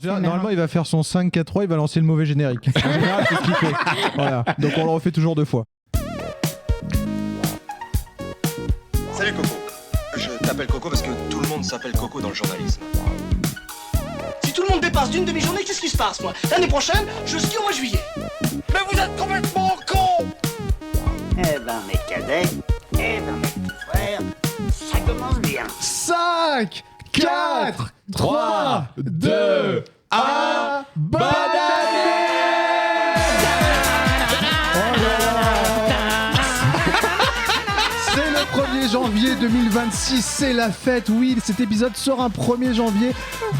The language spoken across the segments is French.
Normalement, il va faire son 5-4-3, il va lancer le mauvais générique. En général, c'est ce qu'il fait. Voilà. Donc on le refait toujours 2 fois. Salut Coco. Je t'appelle Coco parce que tout le monde s'appelle Coco dans le journalisme. Si tout le monde dépasse d'une demi-journée, qu'est-ce qui se passe, moi? L'année prochaine, je skie au mois de juillet. Mais vous êtes complètement con. Eh ben, mes cadets, eh ben, mes petits frères, ça commence bien. 5, 4, 3, 2, 1, bonne année! C'est le 1er janvier 2026, c'est la fête, oui, cet épisode sort un 1er janvier.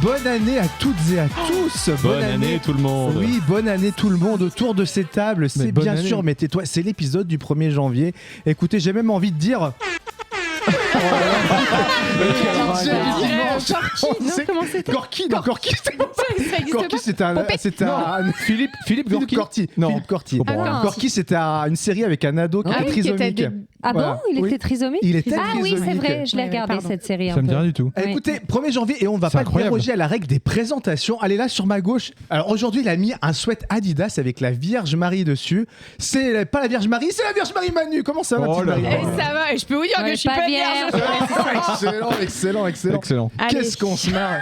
Bonne année à toutes et à tous. Bonne année tout le monde. Oui, bonne année tout le monde autour de ces tables. C'est bonne bien année. sûr, mais tais-toi, c'est l'épisode du 1er janvier. Écoutez, j'ai même envie de dire... Gorky, non, Gorky, Gorky, c'était un Philippe Gorky. Non. Philippe Gorky. Ah, non. Gorky, c'était une série avec un ado qui Ah était oui, qui était trisomique. des- Ah Voilà. bon, il Oui. était trisomique. Il était Ah oui, c'est trisomique. vrai, je l'ai Ouais, regardé pardon. cette série un Ça me peu. dit rien du tout. Ouais. Écoutez, 1er janvier, et on va C'est pas incroyable. déroger à la règle des présentations. Allez là sur ma gauche. Alors aujourd'hui, il a mis un sweat Adidas avec la Vierge Marie dessus. C'est pas la Vierge Marie, c'est la Vierge Marie Manu. Comment ça va, Oh petite là Marie là. Et ça va, et je peux vous dire Ouais, que je suis pas vierge. Excellent. Excellent. Allez. Qu'est-ce qu'on se marre.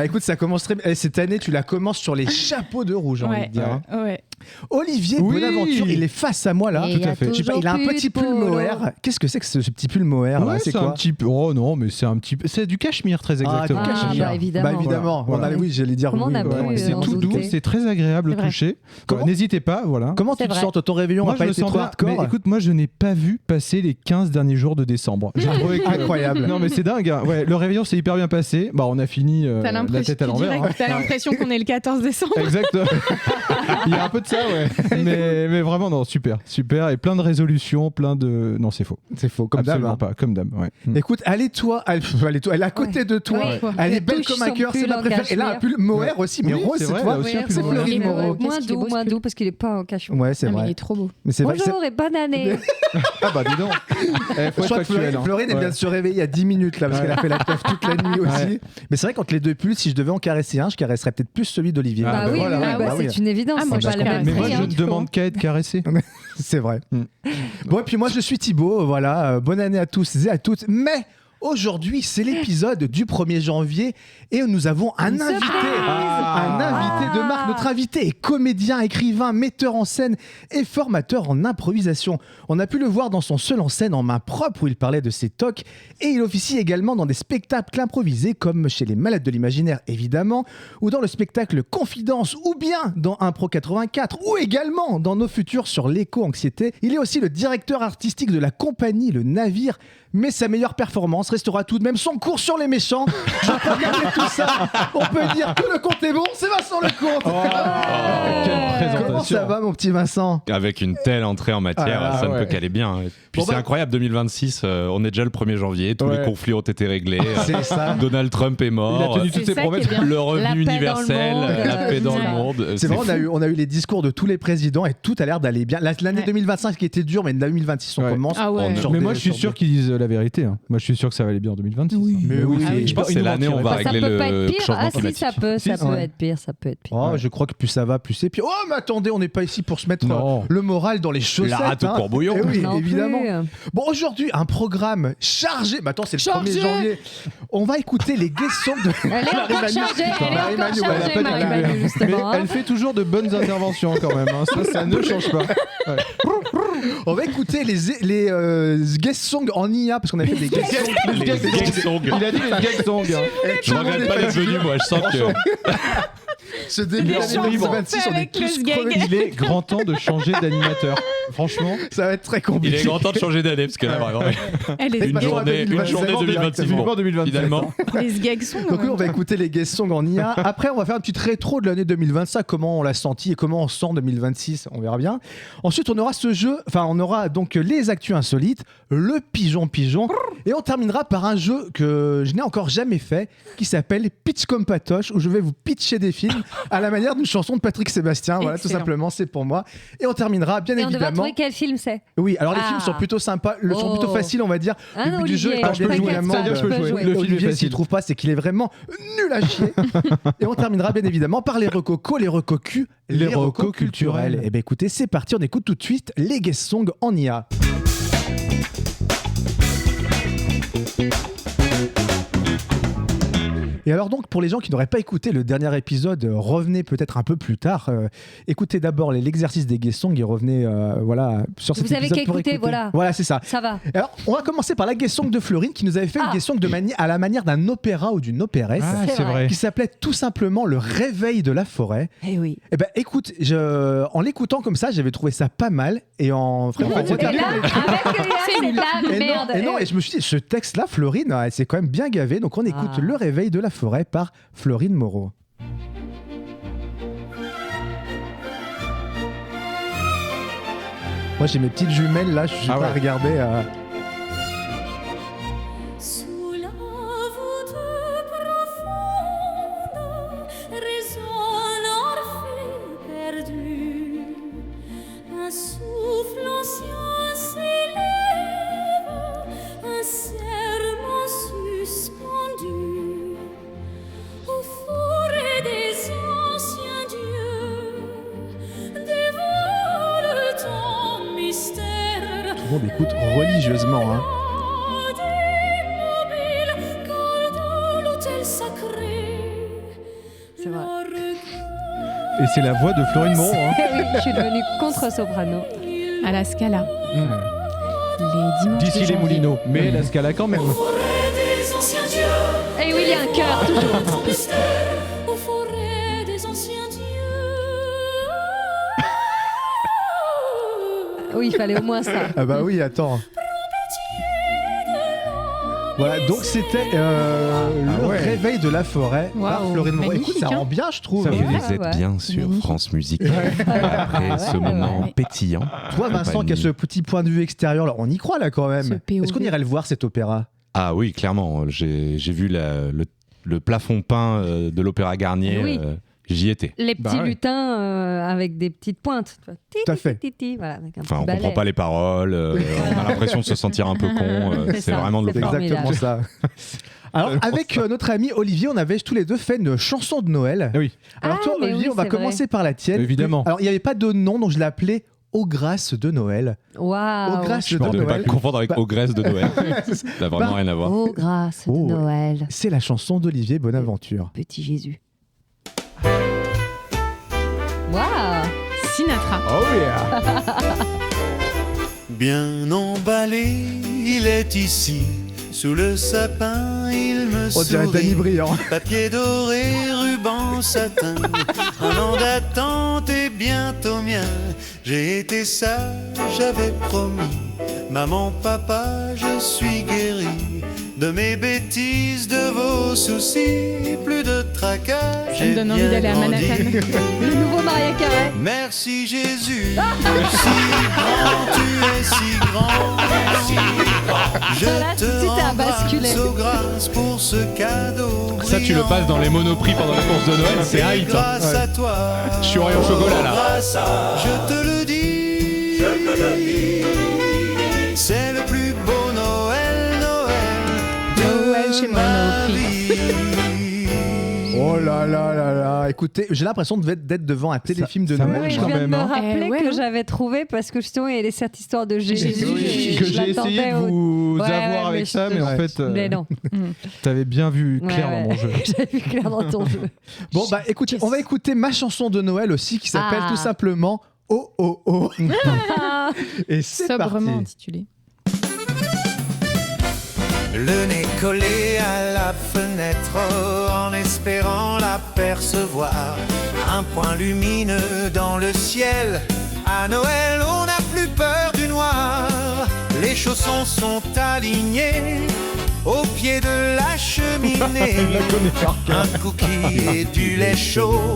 Écoute, ça commence très bien. Cette année, tu la commences sur les chapeaux de rouge, j'ai envie Ouais. de dire. hein. Ouais. Olivier Oui. Bonaventure, il est face à moi là. Et tout à fait. Je sais pas, il a un petit pull mohair. Qu'est-ce que c'est que ce petit pull mohair là? Ouais, C'est c'est un quoi? petit peu. Oh non, mais c'est un petit peu. C'est du cachemire, très exactement. Ah, du cachemire. bah, évidemment. Bah, évidemment. Voilà. On allait- oui, j'allais dire. Comment on a oui, pu, C'est en tout doux, douter. c'est très agréable C'est au vrai. toucher. Comment- N'hésitez pas, voilà. Comment tu C'est te vrai. sens? Ton réveillon Moi, n'a pas je me été sens trop bien. hardcore? Mais écoute, moi, je n'ai pas vu passer les 15 derniers jours de décembre. J'ai trouvé que- Incroyable. Non, mais c'est dingue. Hein. Ouais, le réveillon s'est hyper bien passé. Bah, on a fini T'as la l'impression, tête à tu l'envers. dirais hein. que t'as l'impression qu'on est le 14 décembre. Exact. Il y a un peu de ça, ouais. Mais vraiment, non, super. Et plein de résolutions, plein de. Non, c'est faux. C'est faux, comme d'hab. Absolument hein. pas. Comme d'hab, ouais. Écoute, elle est à côté de toi. Ouais. Elle est Elle belle touche comme un son cœur, c'est pull ma en préférée. Et là, un pull mohair aussi, mais Oui, rose c'est cette vrai, fois. là aussi, un pull C'est mohair. Fleury Il est Moreau. beau. Moins Qu'est-ce qu'il est doux, beau, ce moins pull. doux, parce qu'il est pas en cachemire. Ouais, c'est Ah, mais il vrai. est trop beau. Mais c'est vrai. que Bonjour et bonne année. Ah, bah, dis donc. Faut Je être crois que factuel, hein. Florine vient de se réveiller il y a 10 minutes là, parce Ouais. qu'elle a fait la teuf toute la nuit aussi. Ouais. Mais c'est vrai, quand les deux pulls, si je devais en caresser un, je caresserais peut-être plus celui d'Olivier. Ah, Bah oui, voilà, oui, ouais, bah, bah oui. c'est une évidence. Ah, moi, c'est pas je la caresse. même Mais moi, prix, je hein. ne demande qu'à être caressé. C'est vrai. Mm. Bon, et puis moi, je suis Thibaut, voilà. Bonne année à tous et à toutes. Mais aujourd'hui, c'est l'épisode du 1er janvier et nous avons un invité. Un invité de marque. Notre invité est comédien, écrivain, metteur en scène et formateur en improvisation. On a pu le voir dans son seul en scène en main propre où il parlait de ses tocs et il officie également dans des spectacles improvisés comme chez les Malades de l'Imaginaire évidemment ou dans le spectacle Confidence ou bien dans Impro 84 ou également dans Nos Futurs sur l'éco-anxiété. Il est aussi le directeur artistique de la compagnie Le Navire, mais sa meilleure performance restera tout de même son cours sur les méchants. Je peux regarder tout ça. On peut dire que le compte est bon, c'est Vincent Lecomte. Quelle présentation. Comment ça va mon petit Vincent? Avec une telle entrée en matière, Ah, ça ouais. ne peut qu'aller bien. Et puis Bon, c'est bah- incroyable, 2026, on est déjà le 1er janvier, tous Ouais. les conflits ont été réglés. C'est ça. Donald Trump est Il a mort. tenu toutes C'est ses ça qui est promesses. bien. Le La revenu paix dans le universel, monde, la paix dans le ouais. monde. C'est vrai, fou. on a eu les discours de tous les présidents et tout a l'air d'aller bien. L'année Ouais. 2025 qui était dure, mais 2026 on Ouais. commence. Ah ouais. sur Mais des- moi, je suis sur sûr des- qu'ils disent la vérité. Hein. Moi, je suis sûr que ça va aller bien en 2026. Oui. hein. Mais oui, Ah oui. Je pense que c'est l'année où on va Ça régler peut pas être le pire. changement Ah si, climatique. ça peut Si, être pire, ça peut être pire. Oh, Ouais. je crois que plus ça va, plus c'est pire. Oh, mais attendez, on n'est pas ici pour se mettre Non. le moral dans les chaussettes. La rate au hein. courbouillon. Eh oui, Non évidemment. plus. Bon, aujourd'hui, un programme chargé. Bah attends, c'est le 1er Chargé. janvier. On va écouter les guessons de. Elle est encore Marie-Manu. chargée, elle est Marie-Manu, encore elle a chargée, pas Marie-Manu, Mais justement. hein. elle fait toujours de bonnes interventions quand même. Hein. Ça ne change pas. Ouais. On va écouter les guest songs en IA parce qu'on a fait des guest songs. Les gag songs. Il a dit les gag songs. Hein. Je regrette pas d'être venu, moi. Je sens que. Ce début Il est d'année libre. 2026, on est Avec le tous gag. crevés. Il est grand temps de changer d'animateur. Franchement. Ça va être très Il compliqué. est grand temps de changer d'année parce que là, vraiment, Elle est Une gag. journée. une journée 2026. Vivement Bon, 2027. finalement. Les gags sont. Donc oui, on va écouter les guest songs en IA. Après, on va faire un petit rétro de l'année 2025, comment on l'a senti et comment on sent 2026, on verra bien. Ensuite, on aura ce jeu, enfin, on aura donc les actus insolites, le pigeon, et on terminera par un jeu que je n'ai encore jamais fait, qui s'appelle Pitch comme Patoche, où je vais vous pitcher des films à la manière d'une chanson de Patrick Sébastien. Voilà, tout Excellent. simplement, c'est pour moi. Et on terminera, bien Et on devrait évidemment. trouver quel film c'est. Oui, alors les Ah. films sont plutôt sympas, sont Oh. plutôt faciles, on va dire. Ah Le non, but du jeu Olivier, étant je peux bien jouer. évidemment C'est-à-dire, je peux jouer. Le film est Olivier, s'il facile. trouve pas, c'est qu'il est vraiment nul à chier. Et on terminera bien évidemment par les recocos, les recocus, Les recos recos culturels. culturels. Et bien écoutez, c'est parti, on écoute tout de suite les guest songs en IA. Et alors donc, pour les gens qui n'auraient pas écouté le dernier épisode, revenez peut-être un peu plus tard. Écoutez d'abord l'exercice des guest songs et revenez voilà, sur cet Vous avez épisode qu'à pour écouter, voilà. Voilà, c'est ça. Ça va. Alors, on va commencer par la guest song de Florine qui nous avait fait une Ah. guest song à la manière d'un opéra ou d'une opérette. Ah, C'est c'est vrai. vrai. Qui s'appelait tout simplement Le Réveil de la forêt. Eh oui. Eh ben écoute, en l'écoutant comme ça, j'avais trouvé ça pas mal et en vraiment en Et là, regardant- c'est la merde. et je me suis dit, ce texte-là, Florine, elle s'est quand même bien gavée. Donc on écoute Ah. Le Réveil de la forêt par Florine Moreau. Moi j'ai mes petites jumelles là, je suis Ah pas à ouais. regarder. Sous la voûte profonde résonne Orphée perdu. Un souffle ancien s'élève, un serment suspendu. Aux forêts des anciens dieux, dévore ton mystère. Tout le monde écoute religieusement. Hein. C'est vrai. Et c'est la voix de Florine Moreau. Hein. Eh oui, je suis devenue contre-soprano. À la Scala. Les dimanches D'ici de les janvier. Moulineaux. Mais la Scala quand même. Et oui, il y a un cœur, toujours. Aux forêts des anciens dieux. Oui, il fallait au moins ça. Ah bah oui, attends. Voilà, donc c'était Le ouais. Réveil de la forêt par Waouh, Florine Moreau. Écoute, magnifique, ça hein. rend bien, je trouve. Ça Et fait vous Ouais, êtes ouais. bien sur Magnifique. France Musique. Après ce moment ouais. pétillant. Toi, Vincent, qui a ce petit point de vue extérieur, là, on y croit là quand Ce même. POV. Est-ce qu'on irait le voir cet opéra? Ah oui, clairement. J'ai vu le plafond peint de l'Opéra Garnier. Oui. J'y étais. Les Bah petits ouais. lutins avec des petites pointes. Tu vois. Tout à fait. Voilà, avec un Enfin, petit on balai. comprend pas les paroles. On a l'impression de se sentir un peu con. C'est C'est ça, vraiment de c'est l'opéra. formidable. Exactement ça. Alors, avec notre ami Olivier, on avait tous les deux fait une chanson de Noël. Ah oui. Alors, Ah, toi, mais Olivier, oui, on va c'est vrai. commencer par la tienne. Évidemment. Alors, il n'y avait pas de nom, donc je l'ai appelé Aux Grâces de Noël. Waouh. Aux Grâces Je de pense de ne pas Noël. confondre avec Bah- Ogresse de Noël. Ça n'a vraiment rien à voir. Oh, grâce de Oh. Noël. C'est la chanson d'Olivier Bonaventure. Petit Jésus. Waouh. Sinatra. Oh yeah. Bien emballé, il est ici, sous le sapin, il me On dirait Danny sourit. Briand. Papier doré, ruban satin, un an d'attente et bientôt mien. J'ai été sage, j'avais promis, maman, papa, je suis guéri. De mes bêtises, de vos soucis, plus de tracas. Ça me donne envie d'aller à Manhattan. Le nouveau Maria Carey. Merci Jésus, si grand, tu es si grand. Je Là, tout de te suite, ça a rends basculé. grâce, oh grâce pour ce cadeau. Ça, tu le passes dans les monoprix pendant les courses de Noël, c'est un Et hit. hein. grâce à toi, Je suis Oreo au chocolat, là. grâce à- je te le dis, c'est le plus beau Noël, Noël chez Monoprix. Oh là là là là. Écoutez, j'ai l'impression d'être devant un téléfilm de ça Noël. marche Oui, je quand viens de même, me hein. rappeler Eh ouais, que hein. j'avais trouvé parce que justement il y a cette histoire de Jésus. Jésus. et Que je j'ai essayé l'attendais de au- vous Ouais, avoir ouais, avec mais ça, je- mais en Ouais. fait, Mais non. t'avais bien vu clair Ouais, dans mon jeu. J'avais vu clair dans ton jeu. Bon, bah écoutez, on va écouter ma chanson de Noël aussi qui s'appelle Ah. tout simplement Oh Oh Oh. Et c'est Sobrement parti. intitulé. Le nez collé à la fenêtre en espérant l'apercevoir. Un point lumineux dans le ciel. À Noël, on n'a plus peur du noir. Les chaussons sont alignés au pied de la cheminée. Un cookie et du lait chaud.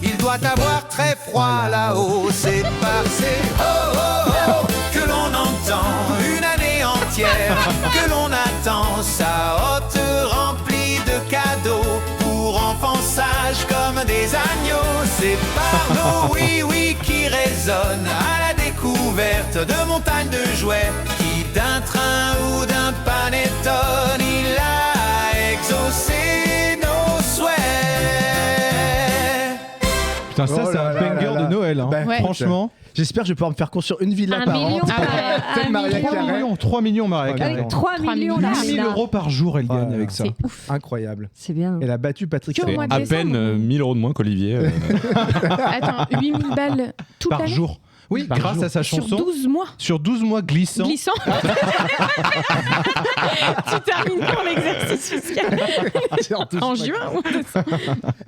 Il doit avoir très froid là-haut. C'est par ces oh oh oh que l'on entend une année entière, que l'on attend sa hotte remplie de cadeaux pour enfants sages comme des agneaux. par nos oui-oui qui résonnent à la découverte de montagnes de jouets qui d'un train ou d'un panettone il a exaucé nos souhaits. Putain, ça, Oh c'est là un là banger là là. de Noël. Hein. Bah, Ouais. Franchement. J'espère que je vais pouvoir me faire construire une villa 1 par million. an. Ah, Mariah 3 Carey. millions, 3 millions, Mariah Ouais, Carey. Avec 3 3 millions millions. là. 8 000 euros par jour, elle Ouais, gagne avec ça. C'est ouf. Incroyable. C'est bien. Elle a battu Patrick Que au Sébastien. mois de À décembre. peine 1000 euros de moins qu'Olivier. Attends, 8000 balles toute Par l'année jour. Oui, Par grâce jour. à sa sur chanson. 12 mois. Sur 12 mois glissants. Glissant. Tu termines pour l'exercice fiscal en juin ou en décembre.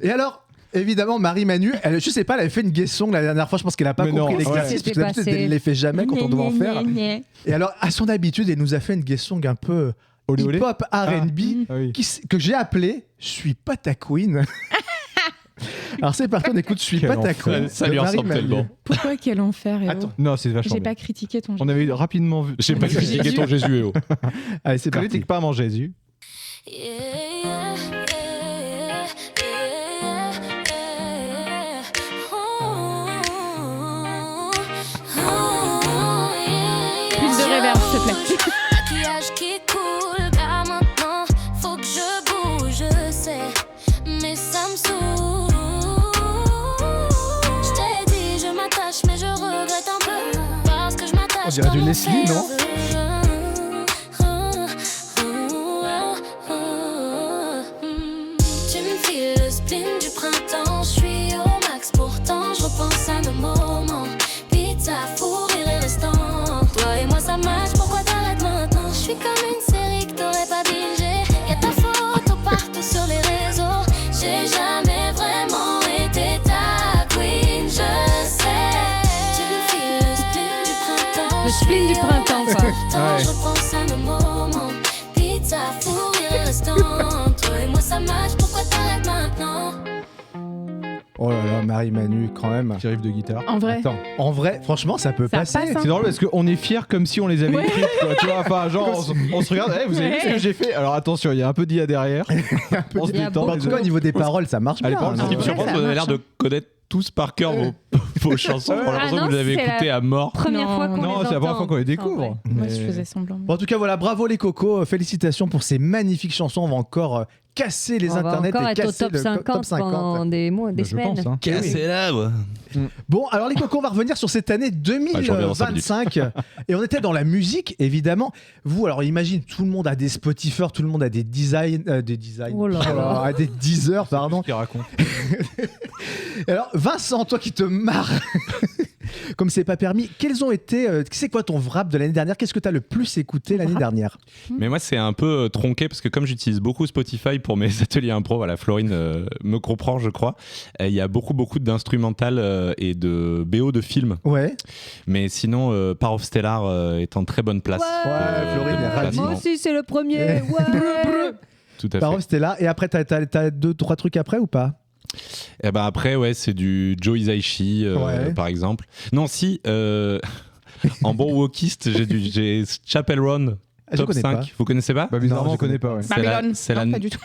Et alors, évidemment, Marie-Manu, je sais pas, elle avait fait une guessong la dernière fois. Je pense qu'elle a pas Mais compris non, l'exercice. ouais. Parce que d'habitude, elle ne les fait jamais quand on doit en faire. Et alors, à son habitude, elle nous a fait une guessong un peu Olé, olé. hip-hop R&B Ah oui. que j'ai appelé « Je suis pas ta queen ». Alors c'est parti, on écoute « Je suis Quel pas ta enfer. queen ». Ça de lui ressemble Marie-Manu. tellement. Pourquoi quel enfer, Héo? Attends. Non, c'est vachement J'ai bien. pas critiqué ton jeu. On avait rapidement vu. J'ai pas critiqué ton Jésus. Allez, c'est parti. Critique pas mon Jésus. Plus de réverb, s'il te plaît. Maquillage qui coule, car maintenant faut que je bouge, je sais, mais ça me saoule. Je t'ai dit, je m'attache, mais je regrette un peu, parce que je m'attache. On dirait du comme Leslie, non? Tu me files le spleen du printemps, je suis au max, pourtant je repense à nos moments. Pizza, fou rire et restant. Toi et moi ça match, pourquoi t'arrêtes maintenant? Je suis comme une série que t'aurais pas bingé. Y'a ta photo partout sur les réseaux. J'ai jamais vraiment été ta queen, je sais. Tu me files le spleen du printemps. Le spleen du printemps, quoi. Pourtant, je repense à nos moments. Pizza, fou rire et restant. Toi et moi ça match, pourquoi t'arrêtes maintenant? Oh là là, Marie-Manu, quand même. Petit riff de guitare. En vrai. Attends, en vrai, franchement, ça peut Ça passer. passe, hein. C'est drôle parce qu'on est fiers comme si on les avait Ouais. écrites, quoi. Tu vois, enfin, genre, on se regarde, vous avez vu ce que j'ai fait? Alors attention, il y a un peu d'IA derrière. On se Il y a détend. beaucoup. En tout cas, au niveau des paroles, ça marche Allez, bien. parle, hein. Ce qui me Ouais, surprend, ça vous avez marche, l'air de connaître tous par cœur vos chansons. J'ai l'impression Ah que vous non, les avez c'est la écoutées à mort. Première Non, fois qu'on Non, les c'est la première entend. fois qu'on les En découvre. vrai. Moi, Mais- je faisais semblant. Bon, en tout cas, voilà, bravo les cocos. Félicitations pour ces magnifiques chansons. On va encore casser les On va internets encore et être au casser top le 50 top 50. pendant des mois, des Bah, je semaines. pense, hein. Cassez-la, ouais. Bon, alors les cocos, on va revenir sur cette année j'en reviens dans 2025. Et on était dans la musique, évidemment. Vous, alors imagine, tout le monde a des Spotify, tout le monde a des designs. Oh là là. a des Deezer, pardon. Qui raconte. Alors, Vincent, toi qui te marres, comme c'est pas permis, quels ont été. C'est quoi ton wrap de l'année dernière? Qu'est-ce que tu as le plus écouté l'année dernière? Mais moi, c'est un peu tronqué parce que comme j'utilise beaucoup Spotify pour mes ateliers impro, voilà, Florine me comprend, je crois. Il y a beaucoup d'instrumental et de BO de films. Ouais. Mais sinon, Part of Stellar est en très bonne place. Ouais, Florine est ravie. Moi aussi, c'est le premier. Ouais. Tout à fait. Parole, c'était là. Et après, t'as deux, trois trucs après ou pas? Et ben après, ouais, c'est du Joe Hisaishi, Ouais. par exemple. Non, si, en bon wokiste, j'ai Chapel Run, Je top connais 5. pas. Vous connaissez pas? Bah, bizarrement, Non, on connaît pas, ouais. C'est la- Babylone. c'est Non, la- pas du tout.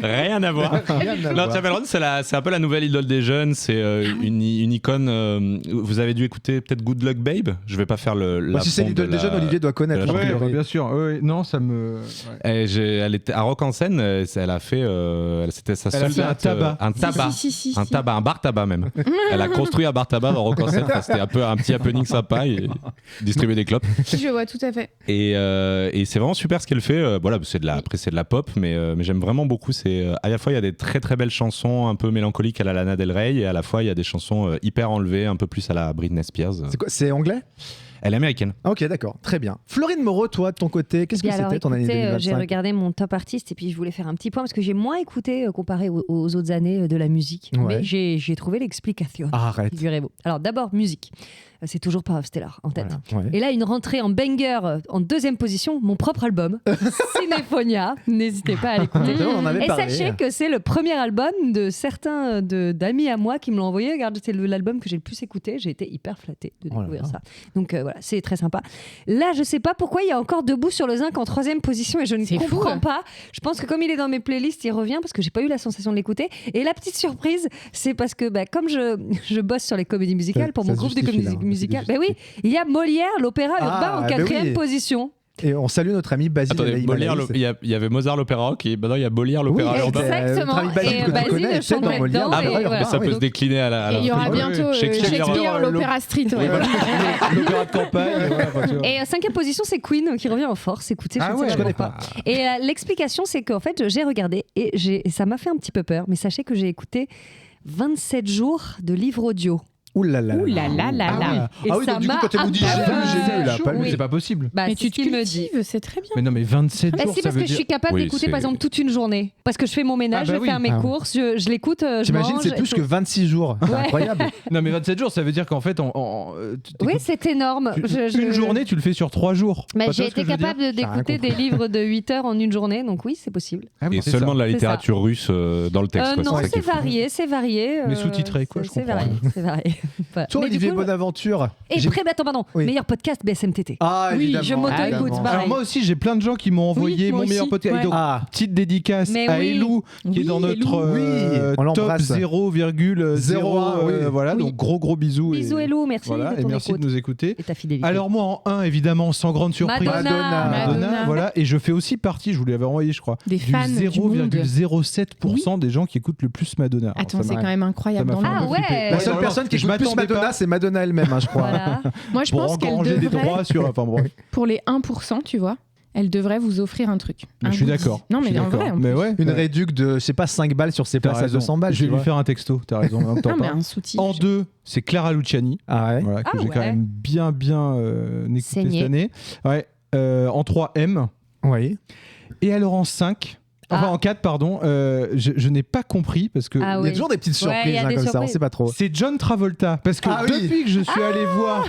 Rien à voir. Rien à Non, voir. Chapel Run, c'est un peu la nouvelle idole des jeunes. C'est une icône. Vous avez dû écouter peut-être Good Luck Babe. Je vais pas faire le. Bah, si c'est l'idole des jeunes, Olivier doit connaître. de la a Ouais, priori. bah, bien sûr. Ouais, non, ça me. Ouais. Elle était à Rock en scène. Elle a fait. C'était sa Elle a seule fait un date, tabac. un tabac. Si. Un tabac, un bar tabac même. Elle a construit un bar tabac dans Rock en scène. Enfin, c'était un petit happening sympa et distribuer des clopes. Si, je vois, tout à fait. Et c'est vraiment super ce qu'elle fait. Voilà, après c'est de la pop, mais j'aime vraiment beaucoup. C'est à la fois il y a des très très belles chansons un peu mélancoliques à la Lana Del Rey et à la fois il y a des chansons hyper enlevées, un peu plus à la Britney Spears. C'est quoi? C'est anglais? Elle est américaine. Ok, d'accord, très bien. Florine Moreau, toi, de ton côté, qu'est-ce que Et alors, c'était ton année écoutez, 2025? j'ai regardé mon top artiste et puis je voulais faire un petit point parce que j'ai moins écouté comparé aux autres années de la musique. Ouais. Mais j'ai trouvé l'explication. Arrête. Figurez-vous. Alors d'abord, musique. c'est toujours Power of Stellar en tête. Voilà. Ouais. Et là, une rentrée en banger en deuxième position, mon propre album, Cinéphonia. N'hésitez pas à l'écouter. On en avait Et parlé. sachez que c'est le premier album de certains d'amis à moi qui me l'ont envoyé. Regarde, c'est l'album que j'ai le plus écouté. J'ai été hyper flattée de découvrir ça. Donc voilà, c'est très sympa. Là, je sais pas pourquoi il y a encore Debout sur le zinc en troisième position et je ne comprends pas. Je pense que comme il est dans mes playlists, il revient parce que j'ai pas eu la sensation de l'écouter. Et la petite surprise, c'est parce que comme je bosse sur les comédies musicales pour mon groupe de comédies musicales, oui, il y a Molière, l'opéra urbain en quatrième position. Et on salue notre ami Basile. Attendez, il y avait Mozart l'opéra rock et maintenant il y a Molière l'opéra urbain. Exactement. Et Basile chanterait dedans. Ça peut se décliner à la. Et il y aura bientôt Shakespeare, l'opéra street. L'opéra de campagne. Et cinquième position, c'est Queen qui revient en force. Écoutez, je connais pas. Et l'explication, c'est qu'en fait, j'ai regardé et ça m'a fait un petit peu peur. Mais sachez que j'ai écouté 27 jours de livres audio. Ouh là là. Et oui, donc du coup, quand elle nous dit j'ai lu là, pas lu. C'est pas possible. Mais tu te cultives, c'est très bien. Mais non, mais 27 jours, c'est parce que je suis capable d'écouter par exemple toute une journée. Parce que je fais mon ménage, je fais mes courses, je l'écoute, je T'imagines, mange. c'est plus que 26 jours. C'est incroyable. Non, mais 27 jours, ça veut dire qu'en fait, oui, c'est énorme. Une journée, tu le fais sur 3 jours. J'ai été capable d'écouter des livres de 8 heures en une journée, donc oui, c'est possible. Et seulement de la littérature russe dans le texte. Non, c'est varié. Mais sous-titré, quoi, je comprends. C'est varié. Toi, Olivier Bonaventure. Et meilleur podcast BSMTT. Ah, évidemment. Je m'auto-écoute. Alors moi aussi, j'ai plein de gens qui m'ont envoyé mon meilleur podcast. Donc, petite dédicace à Elou, qui est dans notre top 0,0. Voilà, donc gros bisous. Bisous Elou, merci de ton merci de nous écouter. Et ta fidélité. Alors moi, en 1, évidemment, sans grande surprise, Madonna. Voilà, et je fais aussi partie, je vous l'avais envoyé, je crois, des fans du 0,07% des gens qui écoutent le plus Madonna. Attends, c'est quand même incroyable. La seule personne qui écoute plus Madonna, c'est Madonna elle-même, je crois. Voilà. Moi, je pense qu'elle devrait, des droits sur... pour les 1%, tu vois, elle devrait vous offrir un truc. Je suis d'accord. Non, mais en vrai. Une réduc de, je sais pas, 5 balles sur ses places à 200 balles. Je vais lui faire un texto, t'as raison. Non, mais un soutien. En 2, c'est Clara Luciani. Voilà, que j'ai quand même bien écouté cette année. En 3, M. Oui. Et alors en 5... Enfin, en 4, pardon, je n'ai pas compris parce que. Il y a toujours des petites surprises comme ça, on sait pas trop. C'est John Travolta. Parce que depuis que je suis allé voir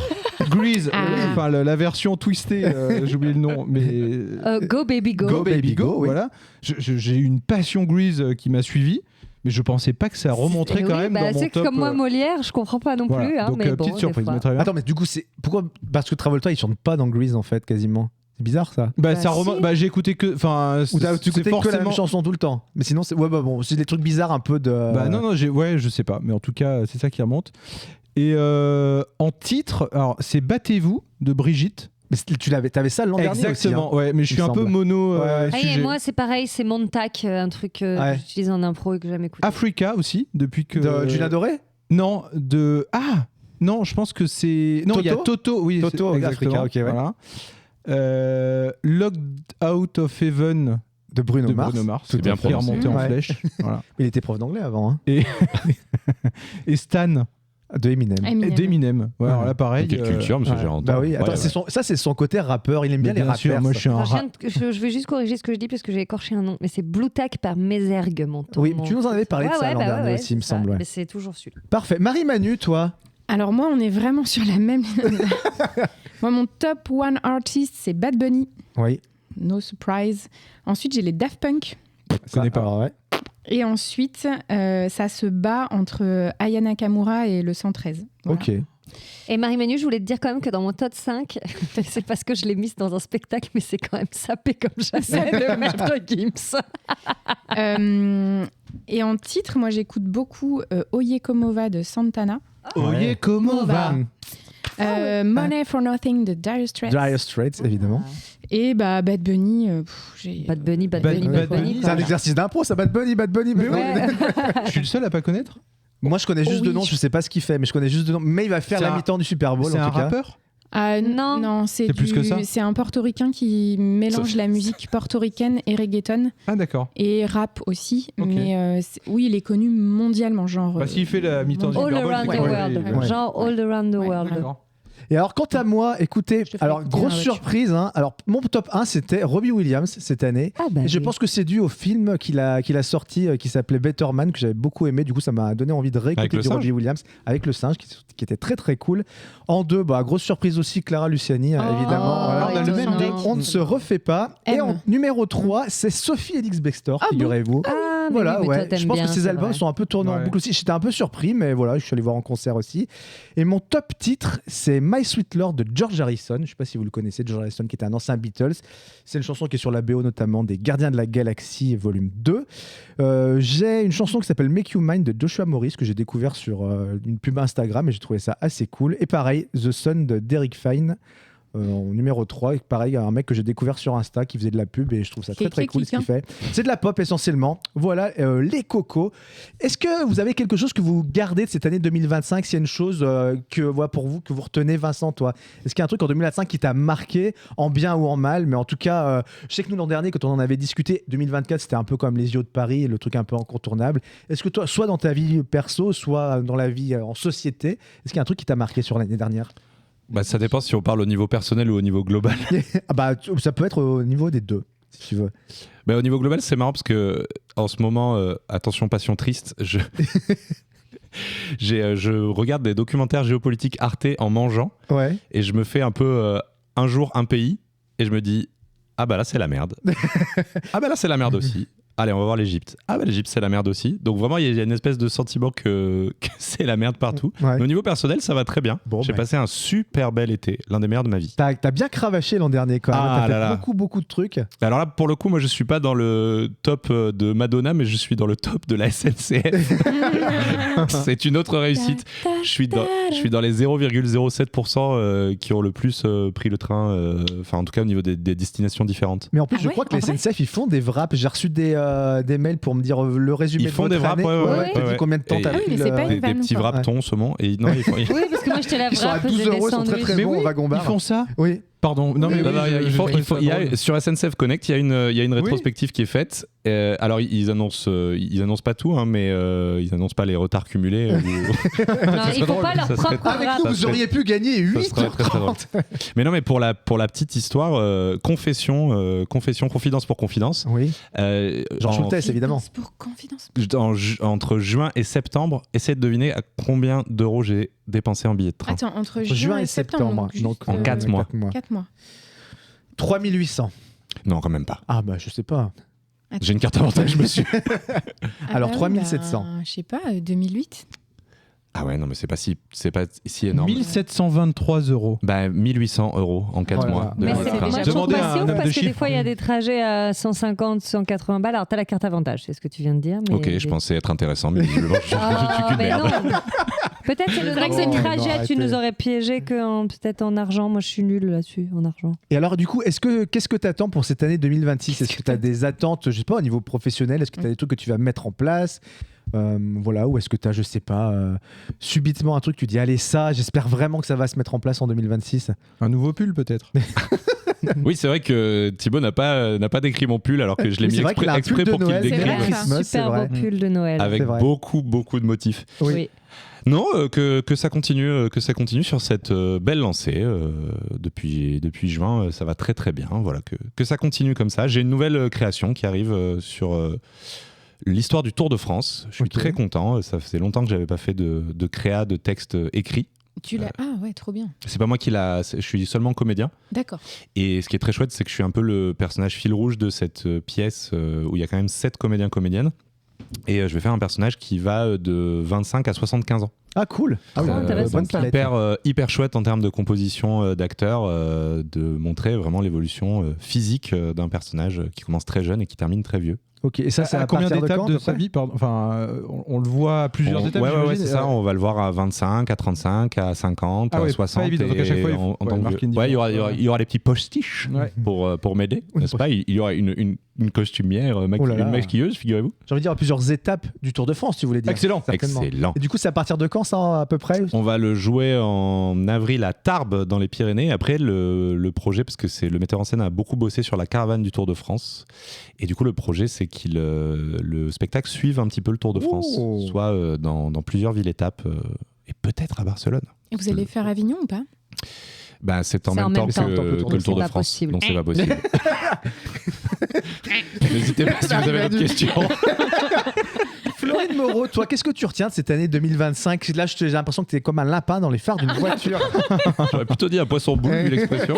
Grease, enfin la version twistée, j'ai oublié le nom, mais. Go Baby Go. Go Baby Go, voilà. J'ai eu une passion Grease qui m'a suivi. Mais je pensais pas que ça remonterait quand même dans mon top. C'est comme moi Molière, je comprends pas non plus. Donc mais petite surprise. Attends, mais du coup, pourquoi? Parce que Travolta, il chante pas dans Grease en fait, quasiment. C'est bizarre ça. Ça remonte. J'ai écouté que. Enfin, tu écoutais que la même chanson tout le temps. Mais sinon, c'est c'est des trucs bizarres un peu de. Non, je sais pas. Mais en tout cas, c'est ça qui remonte. Et en titre, alors c'est Battez-vous de Brigitte. Mais t'avais ça l'an dernier aussi. Exactement. Ouais, mais je suis un peu mono. Et moi, c'est pareil, c'est Montac, un truc que j'utilise en impro et que j'ai jamais écouté. Africa aussi, depuis que. De Julien Doré. Non, de. Non, je pense que c'est. Non, il y a Toto. Oui, Toto, exactement. Africa, ok, voilà. Locked Out of Heaven de Bruno Mars. C'est bien qui est remonté en flèche. Voilà. Il était prof d'anglais avant. Hein. Et Stan de Eminem. D'Eminem. Ouais, alors là, pareil. Quelle culture, monsieur Gérard. Bah oui, attends, ça, c'est son côté rappeur. Il aime bien les rappeurs. Sûr, moi, je suis je vais juste corriger ce que je dis parce que j'ai écorché un nom. Mais c'est Blue Tack par Mézergue, mon ton. Oui, tu nous en avais parlé de ça l'an dernier aussi, il me semble. Mais c'est toujours celui. Parfait. Marie-Manu, toi? Alors moi, on est vraiment sur la même. Moi, mon top one artist, c'est Bad Bunny. Oui. No surprise. Ensuite, j'ai les Daft Punk. Je connais pas. Ouais. Et ensuite, ça se bat entre Aya Nakamura et le 113. Voilà. Ok. Et Marie-Manu, je voulais te dire quand même que dans mon top 5, c'est parce que je l'ai mise dans un spectacle, mais c'est quand même sapé comme j'essaie de mettre Gims. Et en titre, moi, j'écoute beaucoup Oye Como Va de Santana. Oye Como Va. Money for Nothing de Dire Straits. Dire Straits, évidemment. Et Bad Bunny. Bad Bunny. C'est un exercice d'impro, ça. Bad Bunny. Mais ouais. Je suis le seul à pas connaître. Moi, je connais juste de nom, je sais pas ce qu'il fait, mais je connais juste de nom. Mais il va faire la mi-temps du Super Bowl. C'est un rappeur? Non, c'est plus que ça. C'est un portoricain qui mélange la musique portoricaine et reggaeton. Ah, d'accord. Et rap aussi. Okay. Mais oui, il est connu mondialement. Genre. S'il fait la mi-temps du All Super Bowl, around the world. Genre All around the world. D'accord. Et alors, quant à moi, écoutez, Je te ferai alors écouter dans grosse la voiture. surprise. Alors, mon top 1, c'était Robbie Williams cette année. Ah bah Et je oui. pense que c'est dû au film qu'il a sorti qui s'appelait Better Man, que j'avais beaucoup aimé. Du coup, ça m'a donné envie de Avec réécouter le du singe Robbie Williams avec le singe, qui était très très cool. En 2, grosse surprise aussi, Clara Luciani, évidemment. Voilà. on a le même On ne se refait pas. Et M. en numéro 3, c'est Sophie Elix Bextor, Ah bon figurez-vous. Ah, mais Voilà, oui, mais toi, ouais. t'aimes Je pense bien, que ces c'est albums vrai. sont un peu tournés en Ouais. boucle aussi. J'étais un peu surpris, mais voilà, je suis allé voir en concert aussi. Et mon top titre, c'est My Sweet Lord de George Harrison. Je ne sais pas si vous le connaissez, George Harrison, qui était un ancien Beatles. C'est une chanson qui est sur la BO notamment des Gardiens de la Galaxie, volume 2. J'ai une chanson qui s'appelle Make You Mine de Joshua Morris, que j'ai découvert sur une pub Instagram, et j'ai trouvé ça assez cool. Et pareil, The Sun de Derek Fine. En numéro 3, et pareil, un mec que j'ai découvert sur Insta qui faisait de la pub et je trouve ça très très cool ce qu'il fait. C'est de la pop essentiellement. Voilà, les cocos. Est-ce que vous avez quelque chose que vous gardez de cette année 2025? S'il y a une chose pour vous que vous retenez, Vincent, toi, est-ce qu'il y a un truc en 2025 qui t'a marqué en bien ou en mal? Mais en tout cas, je sais que nous l'an dernier, quand on en avait discuté, 2024 c'était un peu comme les JO de Paris, le truc un peu incontournable. Est-ce que toi, soit dans ta vie perso, soit dans la vie en société, est-ce qu'il y a un truc qui t'a marqué sur l'année dernière? Ça dépend si on parle au niveau personnel ou au niveau global. Ça peut être au niveau des deux, si tu veux. Au niveau global, c'est marrant parce que en ce moment, attention, passion triste, je regarde des documentaires géopolitiques Arte en mangeant et je me fais un peu un jour un pays et je me dis ah bah là c'est la merde. Ah bah là c'est la merde aussi. Allez, on va voir l'Égypte. Ah bah l'Égypte c'est la merde aussi. Donc vraiment il y a une espèce de sentiment que c'est la merde partout. Ouais. Mais au niveau personnel ça va très bien. J'ai passé un super bel été, l'un des meilleurs de ma vie. T'as bien cravaché l'an dernier quand même. T'as fait beaucoup de trucs. Alors là pour le coup moi je suis pas dans le top de Madonna mais je suis dans le top de la SNCF. C'est une autre réussite. Je suis dans les 0,07% qui ont le plus pris le train, enfin en tout cas au niveau des destinations différentes. Mais en plus je crois que les SNCF ils font des wraps. J'ai reçu des mails pour me dire le résumé ils de font votre des wraps, année. T'as dit ouais. combien de temps Et t'as pris des petits wraps thon, saumon. Et non, ils font... Oui, parce que moi j'étais la Ils sont à 12 €, ils sont très très bons au wagon bar. Ils font ça? Oui. Pardon. Non, mais il y a, sur SNCF Connect, il y a une rétrospective qui est faite. Alors, ils annoncent pas tout, hein, mais ils annoncent pas les retards cumulés. Non, ils font pas leur propre Avec nous, vous auriez pu gagner 8h30. Mais non, mais pour la petite histoire, confidence pour confidence. Oui. Jean Schultes, évidemment. Pour confidence. Entre juin et septembre, essayez de deviner à combien d'euros j'ai dépensé en billets de train. Attends, entre juin et septembre. Donc en 4 mois. 4 mois. 3800. Non, quand même pas. Ah bah je sais pas. J'ai une carte avantage, monsieur. Alors 3700. Je sais pas, 2008. Ah ouais, non, mais c'est pas si énorme. 1723 €. 1800 € en 4 mois. Mais c'est déjà Demandez beaucoup à un assez haut homme parce de que des chiffres. fois il y a des trajets à 150, 180 balles. Alors t'as la carte avantage, c'est ce que tu viens de dire. Mais Ok, je pensais être intéressant, mais visiblement je suis qu'une mais merde. non. Peut-être c'est le vrai que nombre c'est de nul. trajets, tu nous aurais piégé peut-être en argent. Moi je suis nulle là-dessus, en argent. Et alors du coup, qu'est-ce que tu attends pour cette année 2026? Est-ce que tu as des attentes, je sais pas, au niveau professionnel? Est-ce que tu as des trucs que tu vas mettre en place? Voilà, ou est-ce que tu as, je sais pas, subitement un truc, tu dis allez ça, j'espère vraiment que ça va se mettre en place en 2026? Un nouveau pull peut-être. Oui, c'est vrai que Thibaut n'a pas décrit mon pull alors que je l'ai Oui, mis c'est vrai qu'il a un exprès pull de pour qu'il Noël, le C'est décrive. vrai, Christmas, un c'est super vrai. beau pull de Noël. Avec C'est vrai. beaucoup de motifs. Oui. Non, que ça continue sur cette belle lancée depuis juin, ça va très très bien. Voilà, que ça continue comme ça. J'ai une nouvelle création qui arrive sur l'histoire du Tour de France. Je suis très content. Ça faisait longtemps que j'avais pas fait de créa de texte écrit. Tu l'as. Ah ouais, trop bien. C'est pas moi qui l'a. Je suis seulement comédien. D'accord. Et ce qui est très chouette, c'est que je suis un peu le personnage fil rouge de cette pièce où il y a quand même 7 comédiens-comédiennes. Et je vais faire un personnage qui va de 25 à 75 ans. Ah cool. Ah oui, bonne palette. Hyper chouette en termes de composition d'acteur, de montrer vraiment l'évolution physique d'un personnage qui commence très jeune et qui termine très vieux. Ok, et ça, c'est à combien partir d'étapes quand, de à peu sa près? vie Enfin, on le voit à plusieurs étapes. Ouais, j'imagine. c'est ça. On va le voir à 25, à 35, à 50, Ah ouais, à pas 60. évident. Donc à chaque fois, il faut en tant que marquer une vieux. Ouais, il différence. y aura les petits postiches Ouais. pour m'aider, n'est-ce pas? Il y aura une costumière, Oh là là. une maquilleuse, figurez-vous. J'ai envie de dire à plusieurs étapes du Tour de France, tu voulais dire. Excellent. Certainement. Excellent. Et du coup, c'est à partir de quand ça, à peu près? On va le jouer en avril à Tarbes dans les Pyrénées. Après, le projet, parce que le metteur en scène a beaucoup bossé sur la caravane du Tour de France. Et du coup, le projet, c'est le spectacle suive un petit peu le Tour de France, soit dans plusieurs villes-étapes et peut-être à Barcelone. Et vous allez faire Avignon ou pas? Bah, c'est en C'est même temps que le Tour c'est de pas France, possible. donc c'est pas possible. N'hésitez pas si vous avez d'autres questions. Florine Moreau, toi, qu'est-ce que tu retiens de cette année 2025 ? Là, j'ai l'impression que tu es comme un lapin dans les phares d'une voiture. J'aurais plutôt dit un poisson boule vu l'expression.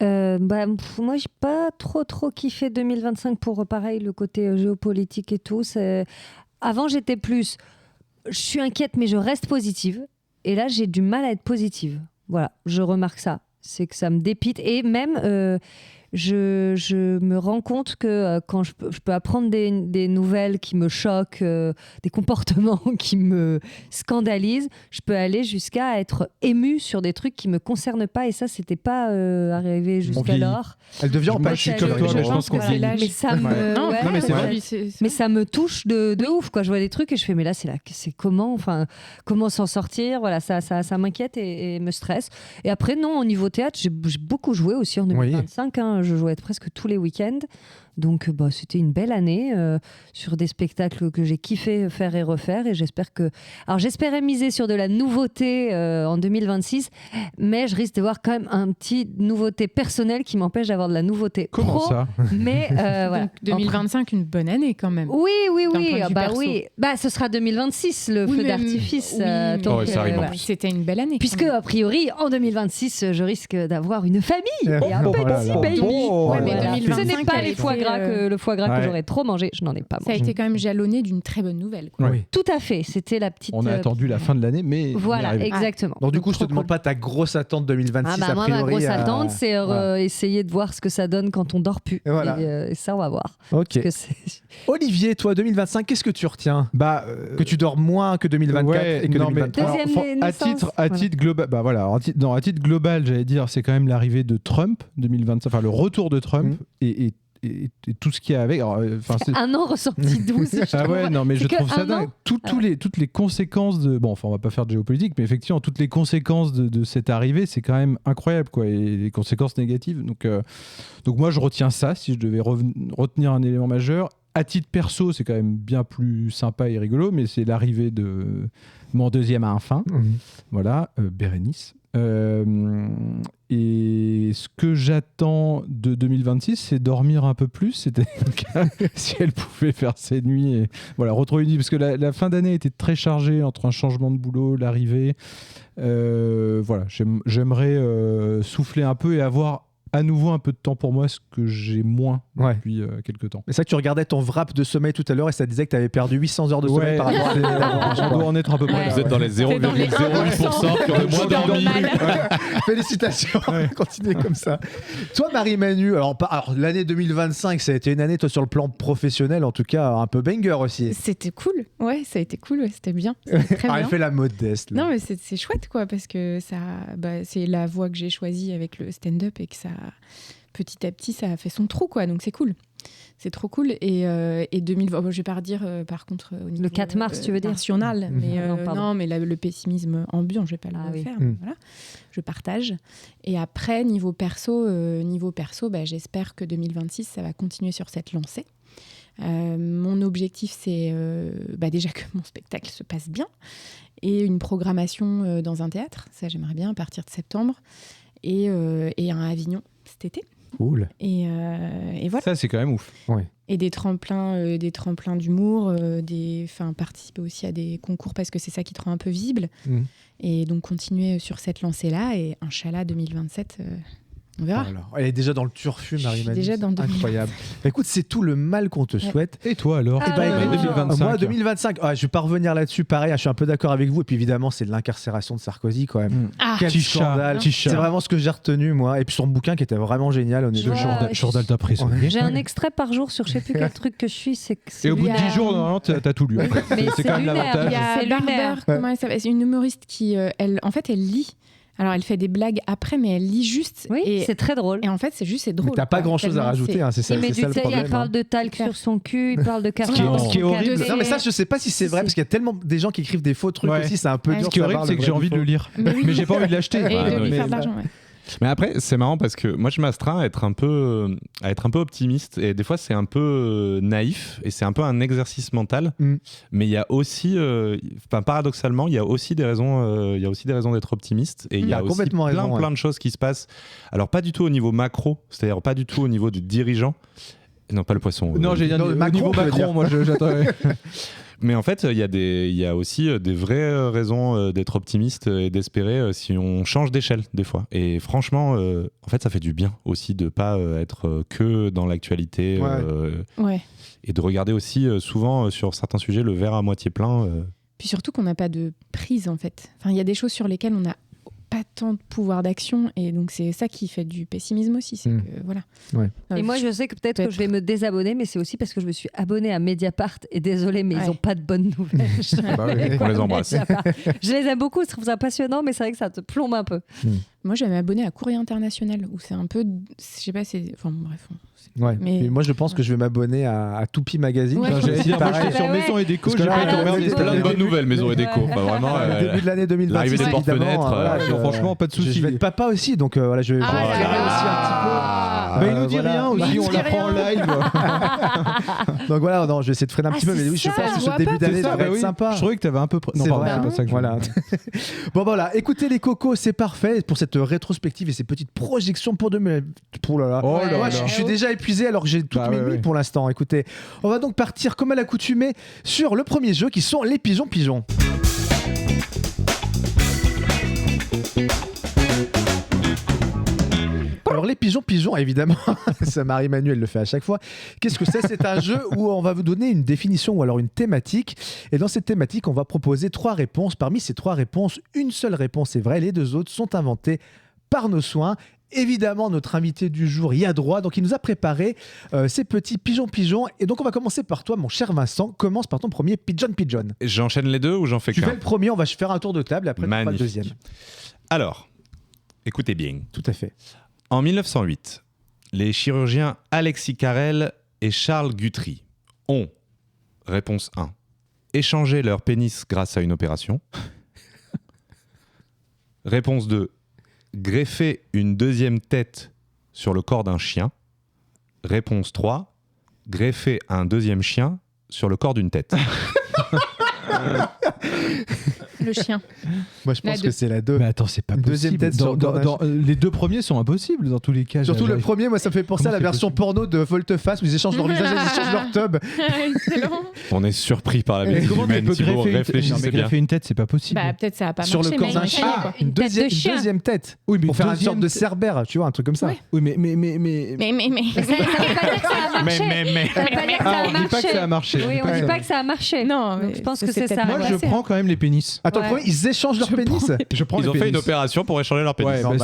Mais... Moi, j'ai pas trop kiffé 2025 pour pareil le côté géopolitique et tout. Avant, j'étais plus. Je suis inquiète, mais je reste positive. Et là, j'ai du mal à être positive. Voilà, je remarque ça. C'est que ça me dépite. Et même, je me rends compte que quand je peux apprendre des nouvelles qui me choquent, des comportements qui me scandalisent, je peux aller jusqu'à être émue sur des trucs qui me concernent pas. Et ça, c'était pas arrivé jusqu'alors. Elle devient Moi, je suis comme toi, mais je pense qu'on vieillit. Mais ça me, Non, mais c'est vrai. mais ça me touche de ouf, quoi. Je vois des trucs et je fais, mais là, c'est comment s'en sortir. Voilà, ça m'inquiète et me stresse. Et après, non, au niveau théâtre, j'ai beaucoup joué aussi en 2025. Hein. Je jouais presque tous les week-ends. Donc, c'était une belle année sur des spectacles que j'ai kiffé faire et refaire. Et j'espère que. Alors, j'espérais miser sur de la nouveauté en 2026, mais je risque de voir quand même un petit nouveauté personnelle qui m'empêche d'avoir de la nouveauté Comment pro. ça Mais voilà. Donc 2025, une bonne année quand même. Oui. D'un point de vue perso. Oui. Ce sera 2026 le Oui, feu mais- d'artifice. oui, mais- donc, ça arrive en voilà. plus. C'était une belle année. Puisque a priori en 2026 je risque d'avoir une famille et un Oh là petit là. baby. Oh, Ouais, mais Voilà. 2025, Ce n'est pas elle le foie était, gras que Ouais. j'aurais trop mangé, je n'en ai pas Ça a mangé. été quand même jalonné d'une très bonne nouvelle. Quoi. Oui. Tout à fait, c'était la petite. On a attendu la fin de l'année, mais. on y est Voilà, arrivé. exactement. Donc, du coup, je te trop demande cool. pas ta grosse attente 2026 a Moi, priori. ma grosse à- attente, c'est Voilà. essayer de voir ce que ça donne quand on dort plus. Et voilà. Et ça, on va voir. Ok. Parce que c'est- Olivier, toi, 2025, qu'est-ce que tu retiens ? Que tu dors moins que 2024 Ouais, et que non, mais 2023. Deuxième à naissance, titre global, à titre global, j'allais dire, c'est quand même l'arrivée de Trump 2025, enfin le retour de Trump et tout ce qu'il y a avec. Alors, c'est- un an ressorti 12. je Ah trouve. ouais, non, mais C'est je que trouve ça un dingue. an. Toutes les conséquences de. Bon, enfin, on va pas faire de géopolitique, mais effectivement, toutes les conséquences de cette arrivée, c'est quand même incroyable, quoi. Et les conséquences négatives. Donc moi, je retiens ça, si je devais retenir un élément majeur. À titre perso, c'est quand même bien plus sympa et rigolo, mais c'est l'arrivée de mon deuxième enfant. Voilà, Bérénice. Et ce que j'attends de 2026, c'est dormir un peu plus. C'était le cas si elle pouvait faire ses nuits et voilà, retrouver une vie. Parce que la fin d'année était très chargée entre un changement de boulot, l'arrivée. Voilà, j'aimerais souffler un peu et avoir à nouveau un peu de temps pour moi, ce que j'ai moins depuis quelques temps. Mais ça, tu regardais ton wrap de sommeil tout à l'heure et ça disait que tu avais perdu 800 heures de sommeil par rapport à l'année d'avant. On doit en être à peu près. Vous êtes dans les 0,08% qui ont le moins dormi. Félicitations, continuez comme ça. Toi, Marie-Manu, alors l'année 2025, ça a été une année, toi, sur le plan professionnel, en tout cas, un peu banger aussi. C'était cool. Ouais, ça a été cool. Ouais, c'était bien. C'était très Elle bien. fait la modeste. Là. Non, mais c'est chouette, quoi, parce que ça, c'est la voie que j'ai choisie avec le stand-up et que ça, petit à petit, ça a fait son trou, quoi. Donc c'est cool. C'est trop cool. Et 2020, je vais pas redire, par contre, au niveau Le 4 mars, tu veux dire national. Mais, Non, pardon. non, mais le pessimisme ambiant, je vais pas le refaire. Oui. Voilà. Je partage. Et après, niveau perso, j'espère que 2026, ça va continuer sur cette lancée. Mon objectif, c'est déjà que mon spectacle se passe bien et une programmation dans un théâtre. Ça, j'aimerais bien à partir de septembre. Et un Avignon cet été. Cool. Et voilà. Ça, c'est quand même ouf. Ouais. Et des tremplins d'humour, participer aussi à des concours parce que c'est ça qui te rend un peu visible. Et donc continuer sur cette lancée-là et Inch'Allah 2027, on verra. Alors, elle est déjà dans le turfu, Marie-Manu. déjà dans 2027. Incroyable. Bah, écoute, c'est tout le mal qu'on te souhaite. Et toi alors Eh ben, écoute, 2025. Moi, 2025, je vais pas revenir là-dessus. Pareil, je suis un peu d'accord avec vous. Et puis évidemment, c'est l'incarcération de Sarkozy quand même. Ah, Quel Petit chat, scandale. petit chat. C'est vraiment ce que j'ai retenu, moi. Et puis son bouquin qui était vraiment génial, honnêtement. Ouais, Journal d'un prisonnier. J'ai un extrait par jour sur je sais plus quel truc que je suis. Et au bout de 10 jours, normalement, t'as tout lu. Mais C'est quand même lunaire. l'avantage. Il y a C'est Barber, lunaire. comment elle s'appelle ? C'est une humoriste qui, elle lit. Alors, elle fait des blagues après, mais elle lit juste. Oui, et, c'est très drôle. et en fait, c'est drôle. Mais t'as pas quoi. grand-chose à Tellement rajouter, hein, c'est ça, Il met c'est du ça le talc, problème. il parle de talc Claire. sur son cul, il parle de Ce qui est horrible. C'est- Non, mais ça, je sais pas si c'est vrai, parce qu'il y a tellement des gens qui écrivent des faux trucs Ouais. aussi, c'est un peu Ouais. dur Ce qui est de horrible, savoir c'est le que vrai j'ai du envie de faux. le lire. Mais oui. Mais j'ai pas envie de l'acheter. Et de lui Mais- faire de l'argent, ouais. Mais après, c'est marrant parce que moi, je m'astreins à être un peu optimiste et des fois, c'est un peu naïf et c'est un peu un exercice mental. Mais il y a aussi, paradoxalement, il y a aussi des raisons d'être optimiste et il y a aussi plein de choses qui se passent. Alors, pas du tout au niveau macro, c'est-à-dire pas du tout au niveau du dirigeant. Non, pas le poisson. Non, j'ai dit au niveau Macron, moi, j'attendais. Mais en fait, il y a aussi des vraies raisons d'être optimiste et d'espérer si on change d'échelle des fois. Et franchement, en fait, ça fait du bien aussi de pas être que dans l'actualité et de regarder aussi souvent sur certains sujets le verre à moitié plein. Puis surtout qu'on n'a pas de prise en fait. Enfin, il y a des choses sur lesquelles on n'a pas tant de pouvoir d'action et donc c'est ça qui fait du pessimisme aussi. C'est que, voilà. Et moi je sais que peut-être que je vais me désabonner, mais c'est aussi parce que je me suis abonnée à Mediapart et désolée, mais ils n'ont pas de bonnes nouvelles. On les embrasse. Je les aime beaucoup, je trouve ça passionnant, mais c'est vrai que ça te plombe un peu. Moi j'avais abonné à Courrier International où c'est un peu, je sais pas, c'est, enfin bref. Mais... Et moi je pense que je vais m'abonner à Toupie Magazine. J'allais dire, moi je suis sur Maison et Déco, j'ai pas été emmerdé. Plein de bonnes nouvelles, Maison et Déco. Vraiment. Début de l'année 2026. L'arrivée des porte-fenêtres. Franchement, pas de soucis. Je vais être papa aussi, donc voilà, je vais aussi un petit peu. Il nous dit rien aussi, on l'apprend en live. Donc voilà, non, je vais essayer de freiner un petit peu, mais oui, je pense que ce début d'année devrait être sympa. Je trouvais que t'avais un peu. Non, pardon, c'est pas ça que voilà. Bon voilà, écoutez les cocos, c'est parfait pour cette rétrospective et ces petites projections pour 2000. Je suis déjà épuisé alors que j'ai toutes mes nuits pour l'instant. Écoutez, on va donc partir comme à l'accoutumée sur le premier jeu qui sont les pigeons. Alors les pigeons, évidemment, ça Marie-Manuelle le fait à chaque fois. Qu'est-ce que c'est ? C'est un jeu où on va vous donner une définition ou alors une thématique. Et dans cette thématique, on va proposer 3 réponses. Parmi ces 3 réponses, une seule réponse est vraie. Les 2 autres sont inventées par nos soins. Évidemment, notre invité du jour y a droit. Donc il nous a préparé ces petits pigeons. Et donc on va commencer par toi, mon cher Vincent. Commence par ton premier pigeon. J'enchaîne les deux ou j'en fais qu'un ? Tu fais le premier, on va faire un tour de table et après tu feras le deuxième. Alors, écoutez bien. Tout à fait. En 1908, les chirurgiens Alexis Carrel et Charles Guthrie ont, réponse 1, échangé leur pénis grâce à une opération. Réponse 2, greffé une deuxième tête sur le corps d'un chien. Réponse 3, greffé un deuxième chien sur le corps d'une tête. Le chien. Moi, je pense que c'est la 2. Mais attends, c'est pas possible. Deuxième tête les 2 premiers sont impossibles dans tous les cas. Surtout le premier, moi, ça me fait penser à la version porno de Volte-Face où ils échangent leur visage, ils échangent leur tub. On est surpris par la vie humaine. Thibaut, réfléchissez bien. Greffer une tête, c'est pas possible. Bah, peut-être ça a pas sur marché. Le corps d'un chien. Une deuxième tête. Oui, mais pour faire une sorte de cerbère, tu vois, un truc comme ça. Oui, mais. Ça veut pas dire que ça a marché. On dit pas que ça a marché. Oui, on dit pas que ça a marché. Non, je pense que c'est ça. Moi, je prends quand même les pénis. Attends, ils échangent leur pénis. Ils ont fait une opération pour échanger leur pénis. C'est comme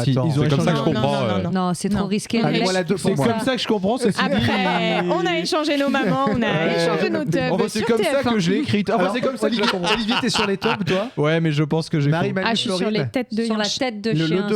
ça que je comprends. Non, c'est trop risqué. Allez, moi la 2 pour moi. C'est comme ça que je comprends. Après, on a échangé nos mamans, on a échangé nos tubs. C'est comme ça que je l'ai écrite. C'est comme ça que je la comprends. Olivier, t'es sur les tubs, toi ? Ouais, mais je pense que j'ai. Je suis sur les têtes de sur la tête de chien.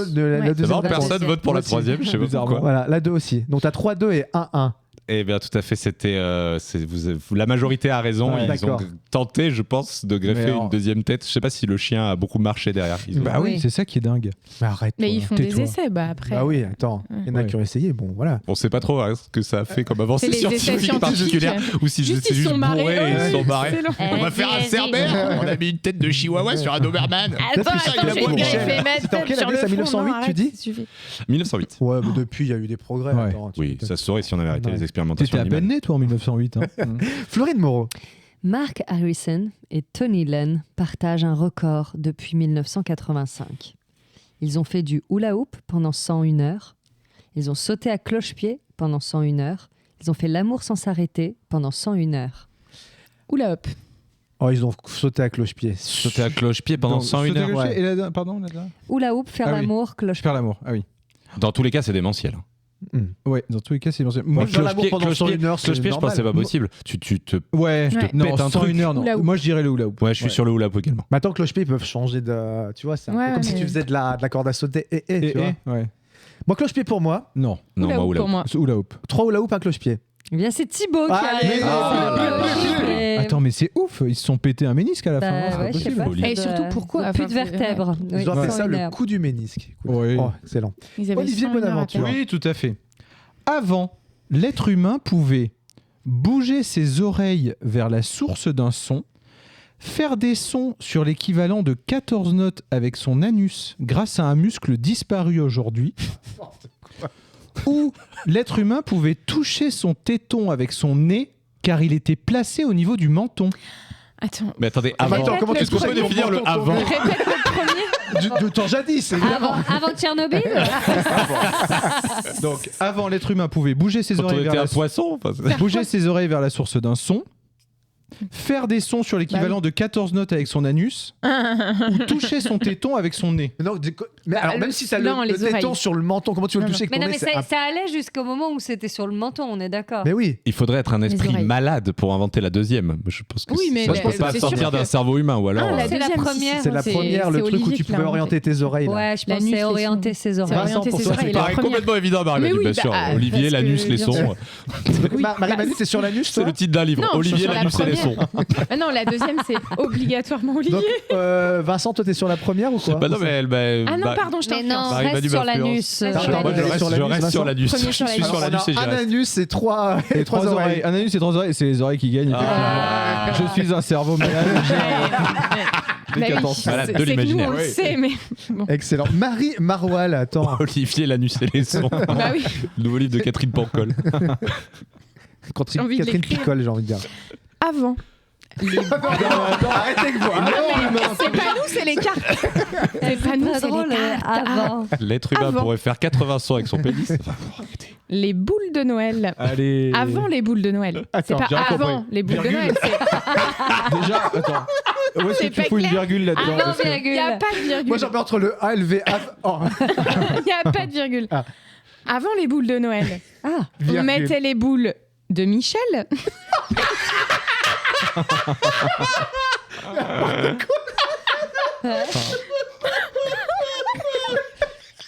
D'abord, personne vote pour la troisième, je sais pas pourquoi. Voilà, la 2 aussi. Donc t'as 3-2 et 1-1. Eh bien, tout à fait, c'était. La majorité a raison. Ils ont tenté, je pense, de greffer une deuxième tête. Je sais pas si le chien a beaucoup marché derrière. Bah oui, c'est ça qui est dingue. Mais arrête. Mais ils font des essais, après. Bah oui, attends. Il y en a qui ont essayé, bon, voilà. On sait pas trop ce que ça a fait comme avancée scientifique particulière. Ou si c'est juste bourré et ils sont barrés. On va faire un cerbère. On a mis une tête de chihuahua sur un Doberman. Attends, j'ai greffé ma C'était en tête quelle sur année, le ça, 1908, tu dis 1908. Ouais, mais depuis, il y a eu des progrès. Oui, ça se saurait si on avait arrêté les expérimentations. T'étais à peine né, toi, en 1908. Florine Moreau. Mark Harrison et Tony Lane partagent un record depuis 1985. Ils ont fait du hula hoop pendant 101 heures. Ils ont sauté à cloche-pied pendant 101 heures. Ils ont fait l'amour sans s'arrêter pendant 101 heures. Hula hoop. Oh, ils ont sauté à cloche-pied. Sauté à cloche-pied pendant 101 heures. Ouais. Et pardon, hula hoop, faire l'amour, cloche-pied. Faire l'amour, ah oui. Dans tous les cas, c'est démentiel. Ouais, dans tous les cas, c'est démentiel. Moi, faire l'amour pendant 101 heures, c'est cloche-pied, je pense que c'est pas possible. Tu te pètes un 101 heures, non. Moi, je dirais le hula hoop. Ouais, je suis sur le hula hoop également. Mais attends, cloche-pied, ils peuvent changer de. Tu vois, c'est un peu comme si tu faisais de la corde à sauter. Tu vois. Ouais. Moi, cloche-pied pour moi. Non. Non, moi, hula hoop. Hula hoop. 3 hula hoop, un cloche-pied. Eh bien, c'est Thibaut qui a mais raison. Attends, mais c'est ouf, ils se sont pété un ménisque à la fin. Bah, c'est ouais, je sais impossible. pas, Et surtout, pourquoi Plus de vertèbres. Oui, Ils ont appelé c'est ça le ordinaire. coup du ménisque. Écoute. Oui. Oh, excellent. Ils avaient Olivier 100 heures à Bonaventure. faire. Oui, tout à fait. Avant, l'être humain pouvait bouger ses oreilles vers la source d'un son, faire des sons sur l'équivalent de 14 notes avec son anus grâce à un muscle disparu aujourd'hui, ou l'être humain pouvait toucher son téton avec son nez car il était placé au niveau du menton. Attends. Mais attendez, avant. Attends, comment tu Est-ce qu'on peut sais ton définir le menton, ton avant nez Répète le premier. De temps jadis, évidemment. Avant Tchernobyl Donc, avant, l'être humain pouvait bouger ses Quand on oreilles était vers un la poisson. bouger ses oreilles vers la source d'un son, faire des sons sur l'équivalent de 14 notes avec son anus, ou toucher son téton avec son nez. Non, mais alors, même si t'as non, le les téton oreilles. sur le menton, comment tu veux le toucher avec Mais ton non, nez mais c'est ça allait jusqu'au moment où c'était sur le menton, on est d'accord. Mais oui. Il faudrait être un esprit oreilles. malade pour inventer la deuxième. Je pense que Oui, mais ça ne peut c'est pas sûr sortir que- d'un cerveau humain ou alors. Ah, la C'est la deuxième, première. C'est la première, le c'est truc où Olivier tu qui l'a pouvais inventé. orienter tes oreilles. là. Ouais, je La pense nuque, c'est les orienter sons. ses C'est oreilles. Vincent, orienter pour ses toi, oreilles. c'est la Pareil, première. complètement évident, Marie-Manu, Mais oui, bien sûr. bah, Olivier, parce l'anus, que, les bien sons. sûr. Oui, Marie-Manu, t'es sur l'anus, C'est toi le titre d'un livre. Non, je suis Olivier, sur la l'anus et les première. sons. Ah non, la deuxième, c'est obligatoirement Olivier. Donc, Vincent, toi, t'es sur la première ou quoi Bah non, mais elle. Ah non, pardon, je Mais non, t'influence. Marie-Manu reste sur m'influence. l'anus. Moi, Pardon, Moi, elle est sur je l'anus, reste sur Vincent. l'anus. Premier Je sur suis l'anus. sur l'anus et j'y un reste. anus et trois oreilles. Un anus et 3 oreilles, c'est les oreilles qui gagnent. Ah. Je suis un cerveau malade. Bah oui, Décapence. Malade de c'est que nous, l'imaginaire. on le Oui. sait, mais bon. Excellent. Marie Maroual, attends. Olivier, l'anus et les sons. Bah oui. Nouveau livre de Catherine Pancol. J'ai envie de Catherine l'écrire. Picole, j'ai envie de dire. Avant. Arrêtez avec vous. C'est pas nous, c'est les cartes. C'est pas nous, Pas c'est drôle, les cartes. avant. L'être humain Avant. pourrait faire 80 sons avec son pénis. Les boules de Noël. Allez. Avant les boules de Noël. C'est Attends, pas j'ai rien avant compris. les boules de Virgule. Noël. c'est- Déjà, attends. Où est-ce que C'est tu pas fous une clair. virgule là-dedans Avant parce que- Il virgule. n'y a pas de virgule. Moi, j'en mets entre le A et le V. Oh. Il n'y a pas de virgule. Ah. Avant les boules de Noël, on Virgule. mettait les boules de Michel.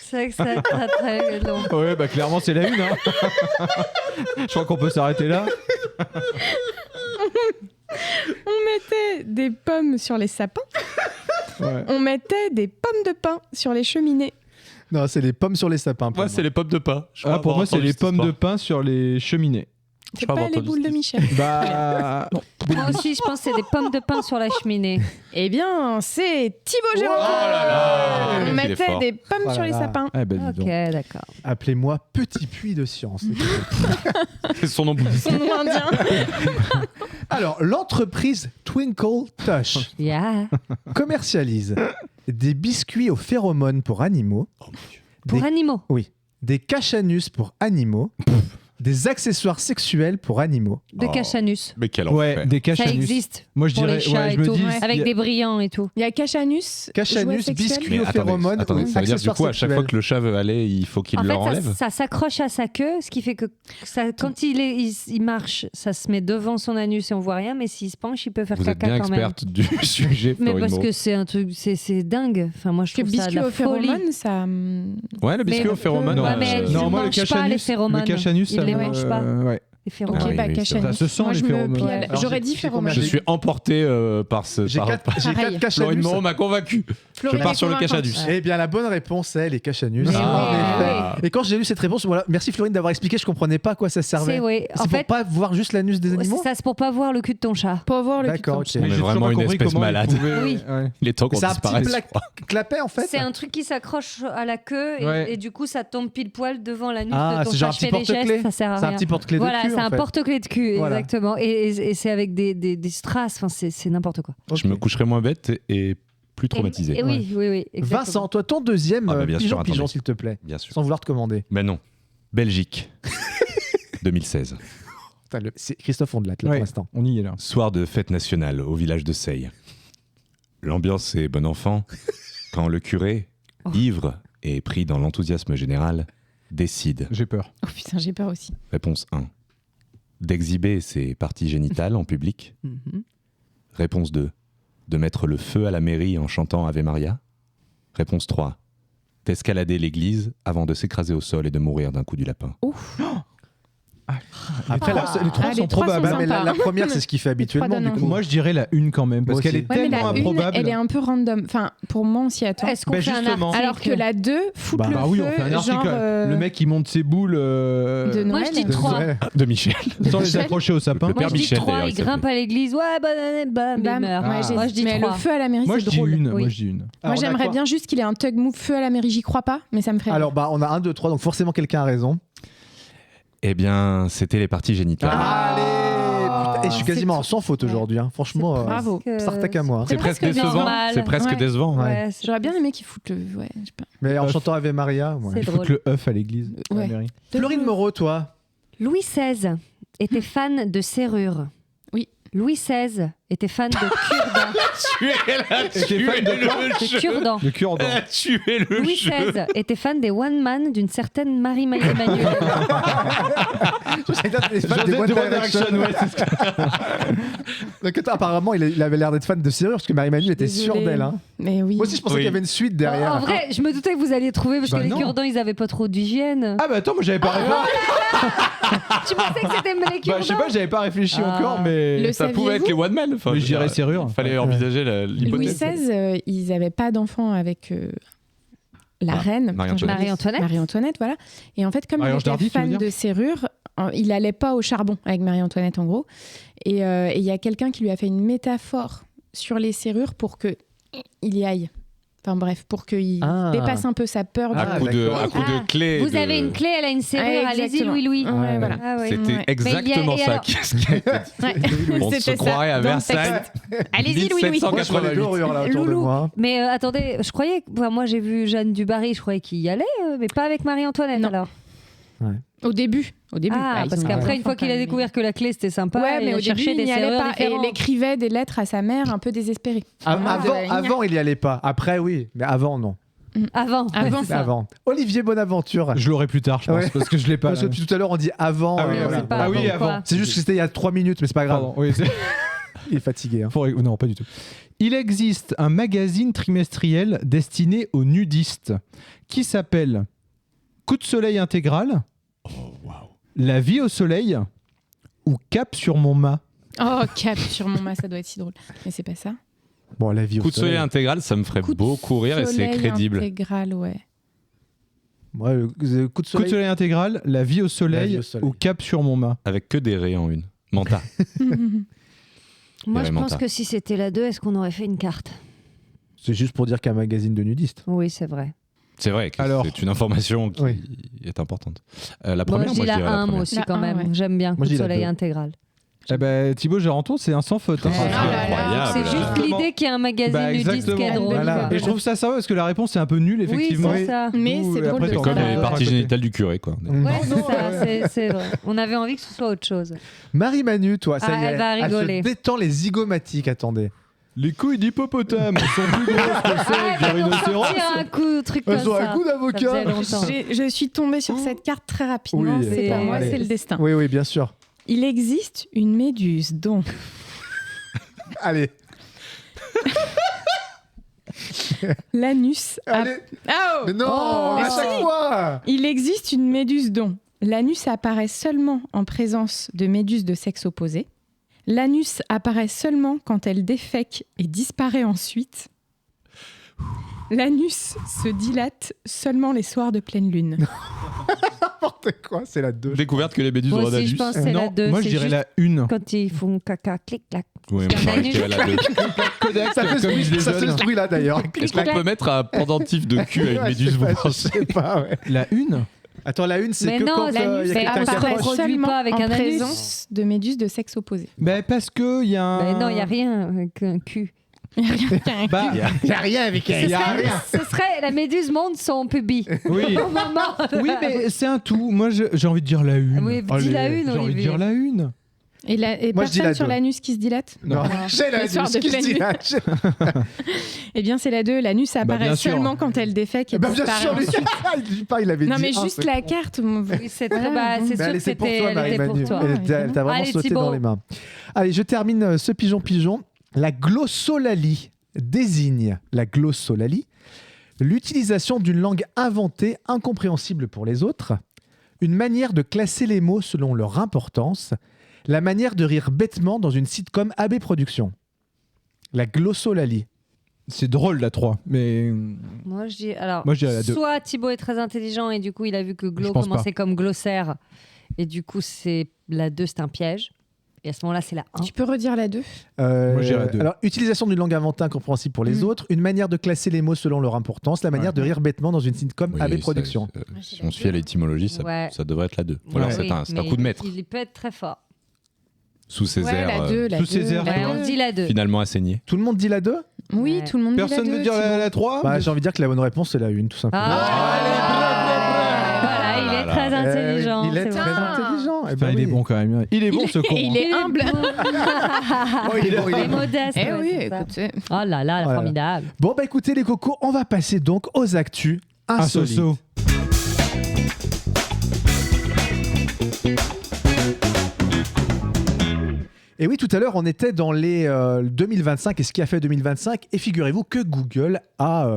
C'est vrai que c'est très très long. Ouais, bah clairement, c'est la une. Hein. Je crois qu'on peut s'arrêter là. On mettait des pommes sur les sapins. Ouais. On mettait des pommes de pin sur les cheminées. Non, c'est les pommes sur les sapins. Moi, c'est les pommes de pain. Je Ah, crois pour avoir moi, c'est entendu les cette pommes de histoire. pain sur les cheminées. C'est pas pas avoir les entendu boules de cette Michel. Bah. Moi aussi, je pense que c'est des pommes de pain sur la cheminée. Eh bien, c'est Thibaut Géraud. Oh là là. On Il est mettait fort. des pommes Oh sur là les là. sapins. Ah, bah, dis Ok, donc. d'accord. Appelez-moi Petit Puits de Science. C'est son nom bouddhiste. Son nom indien. Alors, l'entreprise Twinkle Touch Yeah. commercialise des biscuits aux phéromones pour animaux, Pour des, animaux. des cache-anus pour animaux, des accessoires sexuels pour animaux. De Oh. cache-anus. Mais quel Ouais, enfer. des Ça cache-anus. existe. Moi, je pour dirais. les chats Ouais, je et me tout. dis. Avec des brillants et tout. Il y a Cachanus. Cache-anus, jouet sexuel. biscuits Mais aux phéromones, attendez, ou ça veut dire du accessoires coup, à chaque fois que le chat veut aller, il faut qu'il En le fait, enlève. ça s'accroche à sa queue, ce qui fait que ça, quand il marche, ça se met devant son anus et on voit rien, mais s'il se penche, il peut faire Vous êtes caca bien quand même. experte du sujet, Mais Florine parce Moreau. que c'est un truc, c'est dingue. Enfin, moi, je Que trouve ça de biscuit la aux folie. phéromones, ça. Ouais, le biscuit Mais- aux phéromones. Non, Ouais, mais tu non, moi, le manges pas les cache-anus, phéromones. le cache-anus, Il ça les me- mange pas. Ouais. Les phéromones. Ok, Ah oui, bah oui, Cachanus. ça se sent, Moi, les je me phéromones. plie à- Alors, J'aurais j'ai- dit j'ai phéromones. Je suis emporté par ce. J'ai par- 4 Pareil. Florine cache-anus. Moreau m'a convaincu. Je Florine pars est sur le convaincante. cachanus. Eh bien, la bonne réponse est les cache-anus. Mais En oui, effet. Ah. Et quand j'ai lu cette réponse, voilà, merci Florine d'avoir expliqué, je comprenais pas à quoi ça servait. C'est oui. C'est En pour fait, pas voir juste l'anus des animaux. ça c'est pour pas voir le cul de ton chat. Pour voir le D'accord, cul ok. On est j'ai vraiment toujours pas une compris espèce comment il malade. pouvait- Oui. ouais. Il est temps qu'on C'est un petit disparaisse. je crois. clapet en fait. C'est un truc qui s'accroche à la queue et, Ouais. et du coup ça tombe pile poil devant l'anus Ah, de ton c'est chat. genre un Je petit fais des porte-clés. gestes, ça sert à C'est un rien. petit porte-clés de Voilà, cul. c'est en un fait. porte-clés de cul, Voilà. exactement. Et c'est avec des strass, enfin, c'est n'importe quoi. Ok. Je me coucherai moins bête et plus traumatisé. Et oui, oui, exactement. Vincent, toi, ton deuxième Ah bah, bien sûr, pigeon, attendez. s'il te plaît, Bien sûr. sans vouloir te commander. Ben non. Belgique. 2016. Putain, c'est Christophe Ondelat, là, Ouais, pour l'instant. on y est là. Soir de fête nationale au village de Seille. L'ambiance est bon enfant quand le curé, ivre et pris dans l'enthousiasme général, décide. J'ai peur. Oh putain, j'ai peur aussi. Réponse 1. D'exhiber ses parties génitales en public. Mhm. Réponse 2. De mettre le feu à la mairie en chantant Ave Maria. Réponse 3. D'escalader l'église avant de s'écraser au sol et de mourir d'un coup du lapin. Ouf. Après, les trois Ah, sont les trois probables. sont Mais sympas. la première, c'est ce qu'il fait habituellement. donnent Du coup. envie. Moi, je dirais la une quand même, parce Moi qu'elle aussi. est Ouais, mais tellement la une, improbable. elle est un peu random. Enfin, pour moi, on s'y attend. Est-ce qu'on Bah, fait un justement. article Alors que la 2 fout Bah, le oui, feu, on fait un article. genre Le mec, il monte ses boules de Moi, Noël. je dis De 3. Noël. De Michel. sans les Michel. accrocher au sapin. Le Moi, père je dis Michel, 3, d'ailleurs, il il s'appelle. grimpe à l'église, ouais, bonne année, bam, il Bam. meurt. Ouais, Moi, je dis mais 3. le feu à la mairie, Moi, c'est je dis drôle. une. Oui. Moi, je dis une. Alors, Moi, on a j'aimerais quoi bien juste qu'il ait un tug move feu à la mairie. J'y crois pas, mais ça me ferait. Alors, on a 1, 2, 3, donc forcément, quelqu'un a raison. Eh bien, c'était les parties génitales. Allez putain, et je suis quasiment sans faute aujourd'hui. hein. Franchement, Bravo. Sartak à moi. C'est presque presque décevant. normal. C'est presque Ouais. décevant. Ouais, J'aurais bien aimé qu'il foute le. Ouais, je sais pas. Mais en Œuf. chantant Ave Maria. Ouais. C'est Il faut drôle. que le œuf à l'église. à la Ouais. mairie. Florine Moreau, toi. Louis XVI était fan de serrures. Oui. Louis XVI était fan de cure-dents. De cure-dents. Le cure-dent. Tuer le Louis XVI était fan des one-man d'une certaine Marie-Marie Emmanuel. J'allais dire, t'es fan des One Direction. ouais, c'est ce que- Donc, attends, apparemment, il avait l'air d'être fan de serrure parce que Marie-Manu était sûre Désolée. d'elle. hein. Mais oui. Moi aussi, je pensais Oui. qu'il y avait une suite derrière. En vrai, je me doutais que vous alliez trouver parce Bah que les non. cure-dents, ils avaient pas trop d'hygiène. Ah bah attends, moi j'avais pas réfléchi. Tu pensais que c'était les Bah, cure-dents je sais pas, j'avais pas réfléchi Ah. encore, mais. Le Ça pouvait être les one man. Enfin, Mais je je dirais veux dire, serrure. Il fallait envisager Louis l'hypothèse. XVI, ils n'avaient pas d'enfants avec la Ah, reine. Marie-Antoinette. Marie-Antoinette. Marie-Antoinette, voilà. Et en fait, comme il Marie-Ange était Dardy, tu veux fan dire de serrure, il allait pas au charbon avec Marie-Antoinette, en gros. Et il y a quelqu'un qui lui a fait une métaphore sur les serrures pour que il y aille. Enfin bref, pour qu'il Ah. dépasse un peu sa peur. Ah, À coup de Ah, clé. Vous de- avez une clé, elle a une serrure, Ah, allez-y exactement. Louis-Louis. Ouais, voilà. Ah ouais. C'était Ouais. exactement Mais il y a- et ça. alors- Qu'est-ce qui a été dit Ouais. On se C'était ça, croirait à dans le Versailles. texte. Allez-y Louis-Louis. Moi, je vois les 1188. dorures là autour de Loulou. moi. Mais attendez, je croyais que moi j'ai vu Jeanne du Barry, je croyais qu'il y allait, mais pas avec Marie-Antoinette Non. alors. Au début. Ah, Bah, ils parce sont qu'aaprès, enfants une fois qu'il quand a même. découvert que la clé c'était sympa, Ouais, il mais a au début, cherché il des n'y allait serrures pas. Et différentes. il écrivait des lettres à sa mère un peu désespérée. Avant, il y allait pas. Après, oui. Mais avant, non. Avant. Avant. Mais avant. Olivier Bonaventure. Je l'aurai plus tard, je pense, Ouais. parce que je l'ai pas. Parce que là. depuis tout à l'heure, on dit avant. Ah oui, voilà. c'est pas ah oui, avant. avant. C'est juste que c'était il y a 3 minutes, mais c'est pas grave. Pardon, oui, c'est- Il est fatigué. hein. Non, pas du tout. Il existe un magazine trimestriel destiné aux nudistes qui s'appelle Coup de soleil intégral, La vie au soleil ou Cap sur mon mât. Oh, cap sur mon mât, ça doit être si drôle. Mais c'est pas ça. Bon, la vie au Coup de soleil soleil. intégral, ça me ferait Coup de beaucoup rire et c'est soleil crédible. intégral, ouais. Ouais, le coup de Coup de soleil. soleil intégral, La vie au soleil, La vie au soleil. ou Cap sur mon mât. Avec que des raies en une. Manta. Moi je Vraiment pense tard. que si c'était la 2, est-ce qu'on aurait fait une carte? C'est juste pour dire qu'un magazine de nudistes. Oui, c'est vrai. C'est vrai que Alors. c'est une information qui Oui. est importante. La Moi première, je dis moi, je la dirais 1 la moi première. aussi La quand 1, même. ouais. J'aime bien Coup Moi, je de dis la soleil 2. intégral. Eh ben, Thibaut Géranton, c'est un sans faute. hein. Eh, Parce que- incroyable. C'est juste Exactement. l'idée qu'il y a un magazine Bah, nudiste qui est exactement. drôle. Voilà. Et je trouve ça sympa parce que la réponse est un peu nulle, effectivement. Oui, c'est ça. Mais D'où, c'est drôle après, de t'en Comme parles les à parties côté. génitales du curé, quoi. Ouais, c'est ça, c'est vrai. On avait envie que ce soit autre chose. Marie-Manu, toi, ça Ah, y est. elle va rigoler. se détend les zygomatiques, attendez. Les couilles d'hippopotame sont plus grosses que celles d'un rhinocéros. Sortir un coup, truc comme Elles ont ça. un coup d'avocat. Ça faisait longtemps. Je suis tombée sur cette carte très rapidement. Oui, c'est pas moi, allez. c'est le destin. Oui, oui, bien sûr. Il existe une méduse dont Allez. l'anus. Allez. Ah, oh Mais non, Oh, à mais chaque si. fois. Il existe une méduse dont l'anus apparaît seulement en présence de méduses de sexe opposé. L'anus apparaît seulement quand elle défèque et disparaît ensuite. L'anus se dilate seulement les soirs de pleine lune. N'importe quoi, c'est la 2. Découverte que les méduses Moi ont aussi, anus. je pense que c'est la Non, 2. moi je dirais la 1. Quand ils font caca, clic, clac. Oui, Parce moi, qu'un je dirais la deux. Kodak, Ça fait comme disent les ça fait jeunes. ce bruit-là d'ailleurs. Est-ce qu'on peut mettre un pendentif de cul à une méduse, vous Je pensez sais pas, ouais. La 1 Attends, la 1, c'est Mais que non, quand il y a L'anus quelqu'un qui apparaît approche. reproduit seulement pas avec en un anus. présence de méduses de sexe opposé. Ben parce que il y a un. Ben non, il n'y a rien qu'un cul. Il n'y a rien qu'un Bah, Il y a rien avec elle. Ce Il y a serait, rien. ce serait la méduse monte son pubis. oui. Au moment. Oui, mais c'est un tout. Moi, j'ai envie de dire la 1. Oui, dis la une, J'ai envie de Olivier. dire la 1. Et Moi, je dis personne la sur deux. l'anus qui se dilate Non, j'ai la Le soir de pleine lune. Eh bien, c'est la 2. L'anus apparaît bien sûr. seulement quand elle défèque et Bien disparaît sûr, lui, ensuite. il dit pas, il avait Non, dit mais un, juste c'est la con. carte. Oui, c'est très, Voilà, bah, c'est Mais sûr allez, que c'est pour c'était toi, elle était Marie-Manu. pour toi. Elle t'a vraiment Allez, sauté Thibaut. dans les mains. Allez, je termine ce pigeon-pigeon. La glossolalie désigne l'utilisation d'une langue inventée, incompréhensible pour les autres, Une manière de classer les mots selon leur importance. La manière de rire bêtement dans une sitcom AB Productions. La glossolalie. C'est drôle la 3, mais Moi, je dis alors. Moi, je dirais la 2. Soit Thibaut est très intelligent et du coup, il a vu que Je Glo pense commençait pas. comme glossaire. Et du coup, c'est la 2, c'est un piège. Et à ce moment-là, c'est la 1. Tu peux redire la 2 Moi, je dirais la 2. Alors, utilisation d'une langue inventée incompréhensible pour les autres. Une manière de classer les mots selon leur importance. La manière de rire bêtement dans une sitcom Oui, AB ça- Productions. Si on se fie à l'étymologie, ça, Ouais. ça devrait être la 2. Ouais, Alors c'est un mais coup de maître. Il peut être très fort. Sous ses Ouais, airs, la 2, la sous 2. ses airs, la tu vois. On deux. dit la 2. finalement assaigné. Tout le monde dit la 2 Oui, Ouais. tout le monde Personne dit la ne 2. dit la 3 Bah, j'ai envie de dire que la bonne réponse, c'est la 1, tout simplement. Voilà, il est très intelligent. Il est c'est très bon. intelligent. Eh Enfin, ben il est oui. bon quand même. Il est bon ce con. Et il est humble. Oh, il est bon, il est Il est bon. modeste. Eh ouais, oui, c'est ça. écoute. Oh là là, Voilà. formidable. Bon, bah écoutez les cocos, on va passer donc aux actus Un insolites. so-so. Et oui, tout à l'heure, on était dans les 2025 et ce qui a fait 2025. Et figurez-vous que Google a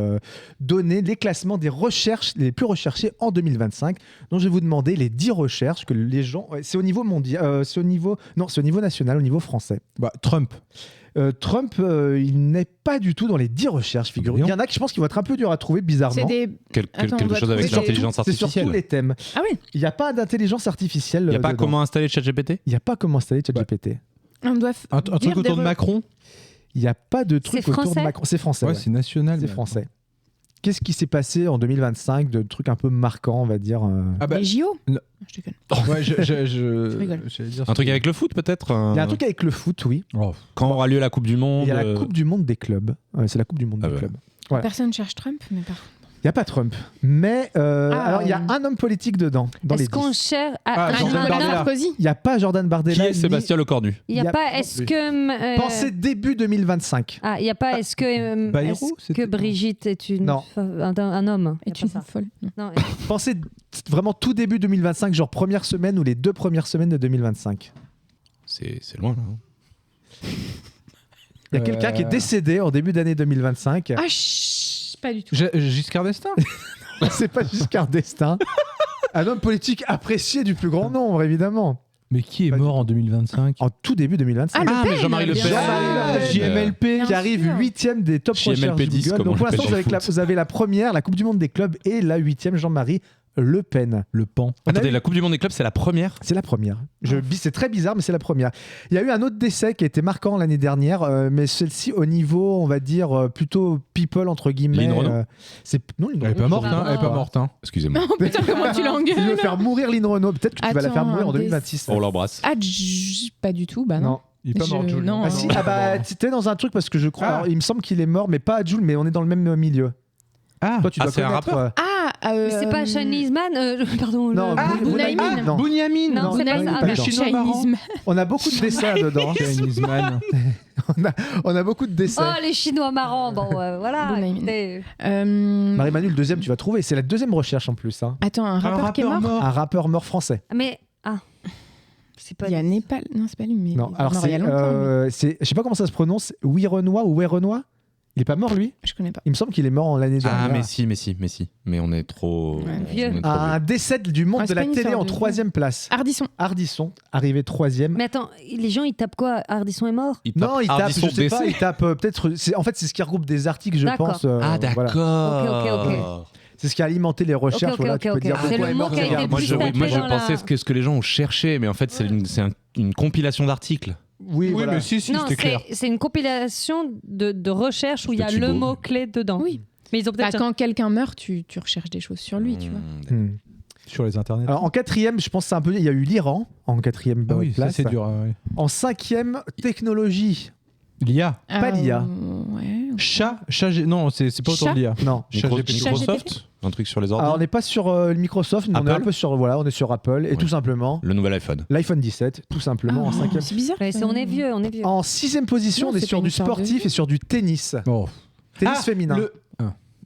donné les classements des recherches les plus recherchées en 2025. Donc, je vais vous demander les 10 recherches que les gens. Ouais, c'est au niveau mondial. C'est au niveau national, au niveau français. Bah, Trump. Trump, il n'est pas du tout dans les 10 recherches, figurez-vous. Il y en a qui, je pense, qui vont être un peu durs à trouver, bizarrement. C'est des. Attends, on Quelque doit chose avec trouver des- l'intelligence C'est sur tous artificielle. les thèmes. Ah oui, Il n'y a pas d'intelligence artificielle. Il n'y a pas dedans. comment installer ChatGPT Il n'y a pas comment installer ChatGPT. on doit. Un truc autour de Macron. Il n'y a pas de truc C'est autour de français Macron. C'est français. Ouais, ouais. c'est national. C'est mais français. Qu'est-ce qui s'est passé en 2025 de trucs un peu marquants, on va dire Ah bah, Les JO non. Je déconne. ouais, je rigole. j'allais dire Un truc avec le foot peut-être Il y a un truc avec le foot, oui. Oh. Quand aura lieu la Coupe du Monde Il y a la Coupe du Monde des clubs. C'est la Coupe du Monde Ah des ouais. clubs. Voilà. Personne cherche Trump, mais par contre. Il n'y a pas Trump. Mais alors, il y a un homme politique dedans. Dans les Est-ce qu'on 10. cherche. Ah, Jordan non, non, Bardella. Sarkozy. Il n'y a pas Jordan Qui Bardella. est Sébastien Lecornu Il n'y a pas. Est-ce que. Pensez début 2025. Ah, il n'y a pas. Est-ce que. Bayrou, Est-ce que c'était- Brigitte est une. Non. Un homme Y a Et pas tu ça. folle. Non. Non, Pensez vraiment tout début 2025, genre première semaine ou les 2 premières semaines de 2025. C'est loin là. Il y a quelqu'un qui est décédé en début d'année 2025. Ah, chut, pas du tout. Giscard d'Estaing. C'est pas Giscard d'Estaing. Un homme politique apprécié du plus grand nombre, évidemment. Mais qui est Pas mort en 2025 En tout début 2025. Ah, Le Pen, mais Jean-Marie Le bien Pen. sûr. Jean-Marie Le Pen. JMLP. Bien Qui arrive sûr. 8ème des top recherches JMLP 10, Google. comme Donc on pour l'instant, l'appelle vous dans avez, le vous avez la première, la Coupe du Monde des clubs, et la 8ème, Jean-Marie Le Pen. Le pan. Attendez, la Coupe du Monde des clubs, c'est la première. C'est la première. C'est très bizarre, mais c'est la première. Il y a eu un autre décès qui a été marquant l'année dernière, mais celle-ci au niveau, on va dire, plutôt people, entre guillemets. Lynn Renaud Non, Lynn Elle est Renaud, pas morte, je hein. sais Elle est pas morte, hein. Excusez-moi. Oh putain, comment tu Il veut l'engueules faire mourir Lynn Renaud. Peut-être que tu vas la faire Attends, mourir en des- 2026. On l'embrasse. Ah, pas du tout, bah non. Il est pas mort, Je- Jules. non. Ah si, ah bah t'es dans un truc parce que je crois. Ah. Alors, il me semble qu'il est mort, mais pas à Jules, mais on est dans le même milieu. Ah, Toi, tu Ah, dois c'est un connaître. rappeur Mais c'est pas Chinese Man pardon. Non, Ah, Bunyamin, non. Bunyamin. Non, c'est pas il est ça. pas Mais dedans. Chinois marrant. Chinisme. On a beaucoup de dessins dedans. Chinese Man. On a beaucoup de dessins. Oh, les Chinois marrants. Bon, voilà. Bunyamin. écoutez. Marie-Manu, le deuxième, tu vas trouver. C'est la deuxième recherche en plus. Hein. Attends, un rappeur qui est mort. Un rappeur mort français. Mais. Ah. C'est pas. Il y a Népal. Non, c'est pas lui, mais. Non, il est alors mort il y a longtemps. je sais pas comment ça se prononce. Renoir ou Renoir. Il est pas mort lui. Je connais pas. Il me semble qu'il est mort en l'année dernière. Ah, mais si. Mais on est trop. Ouais, on vieux. est trop Un décès du monde Ah, de c'est la pas une télé histoire en de- 3ème place. Ardisson. Ardisson, arrivé 3ème. Mais attends, les gens ils tapent quoi Ardisson est mort Il Non, il tape, Ardisson je sais pas, décès. il tape peut-être. En fait, c'est ce qui regroupe des articles, je D'accord. pense. Ah, voilà. d'accord. Ok. C'est ce qui a alimenté les recherches. Ok, voilà, ok, tu peux ok. dire C'est pourquoi le est mot mort, qui a été regarde. le Moi, plus je, tapé moi, je dans la- pensais ce que les gens ont cherché, mais en fait, c'est une compilation d'articles. Oui, Oui, voilà. mais si, Non, c'était clair. c'est une compilation de recherches où il y a C'était le Thibaut. mot-clé dedans. Oui. Mais ils ont Bah, peut-être. quand quelqu'un meurt, tu recherches des choses sur lui, tu vois. Hmm. Sur les internets. Alors en 4ème, je pense que c'est un peu. Il y a eu l'Iran en 4ème Ah oui, ça place. c'est dur. Ouais. En 5ème, technologie. L'IA. Pas l'IA. Ouais. Chat, non, c'est pas autant Chat. de l'IA. Non. Microsoft, un truc sur les Alors on ordinateurs. n'est pas sur le Microsoft, mais on est Apple. un peu sur on est sur Apple et Oui. tout simplement Le nouvel iPhone. l'iPhone 17, tout simplement en 5ème. C'est bizarre. Ouais, on est vieux, on est vieux. En 6ème position, Non, on est c'est sur pas du une histoire de sportif vie. et sur du tennis. Oh. Tennis Ah, féminin.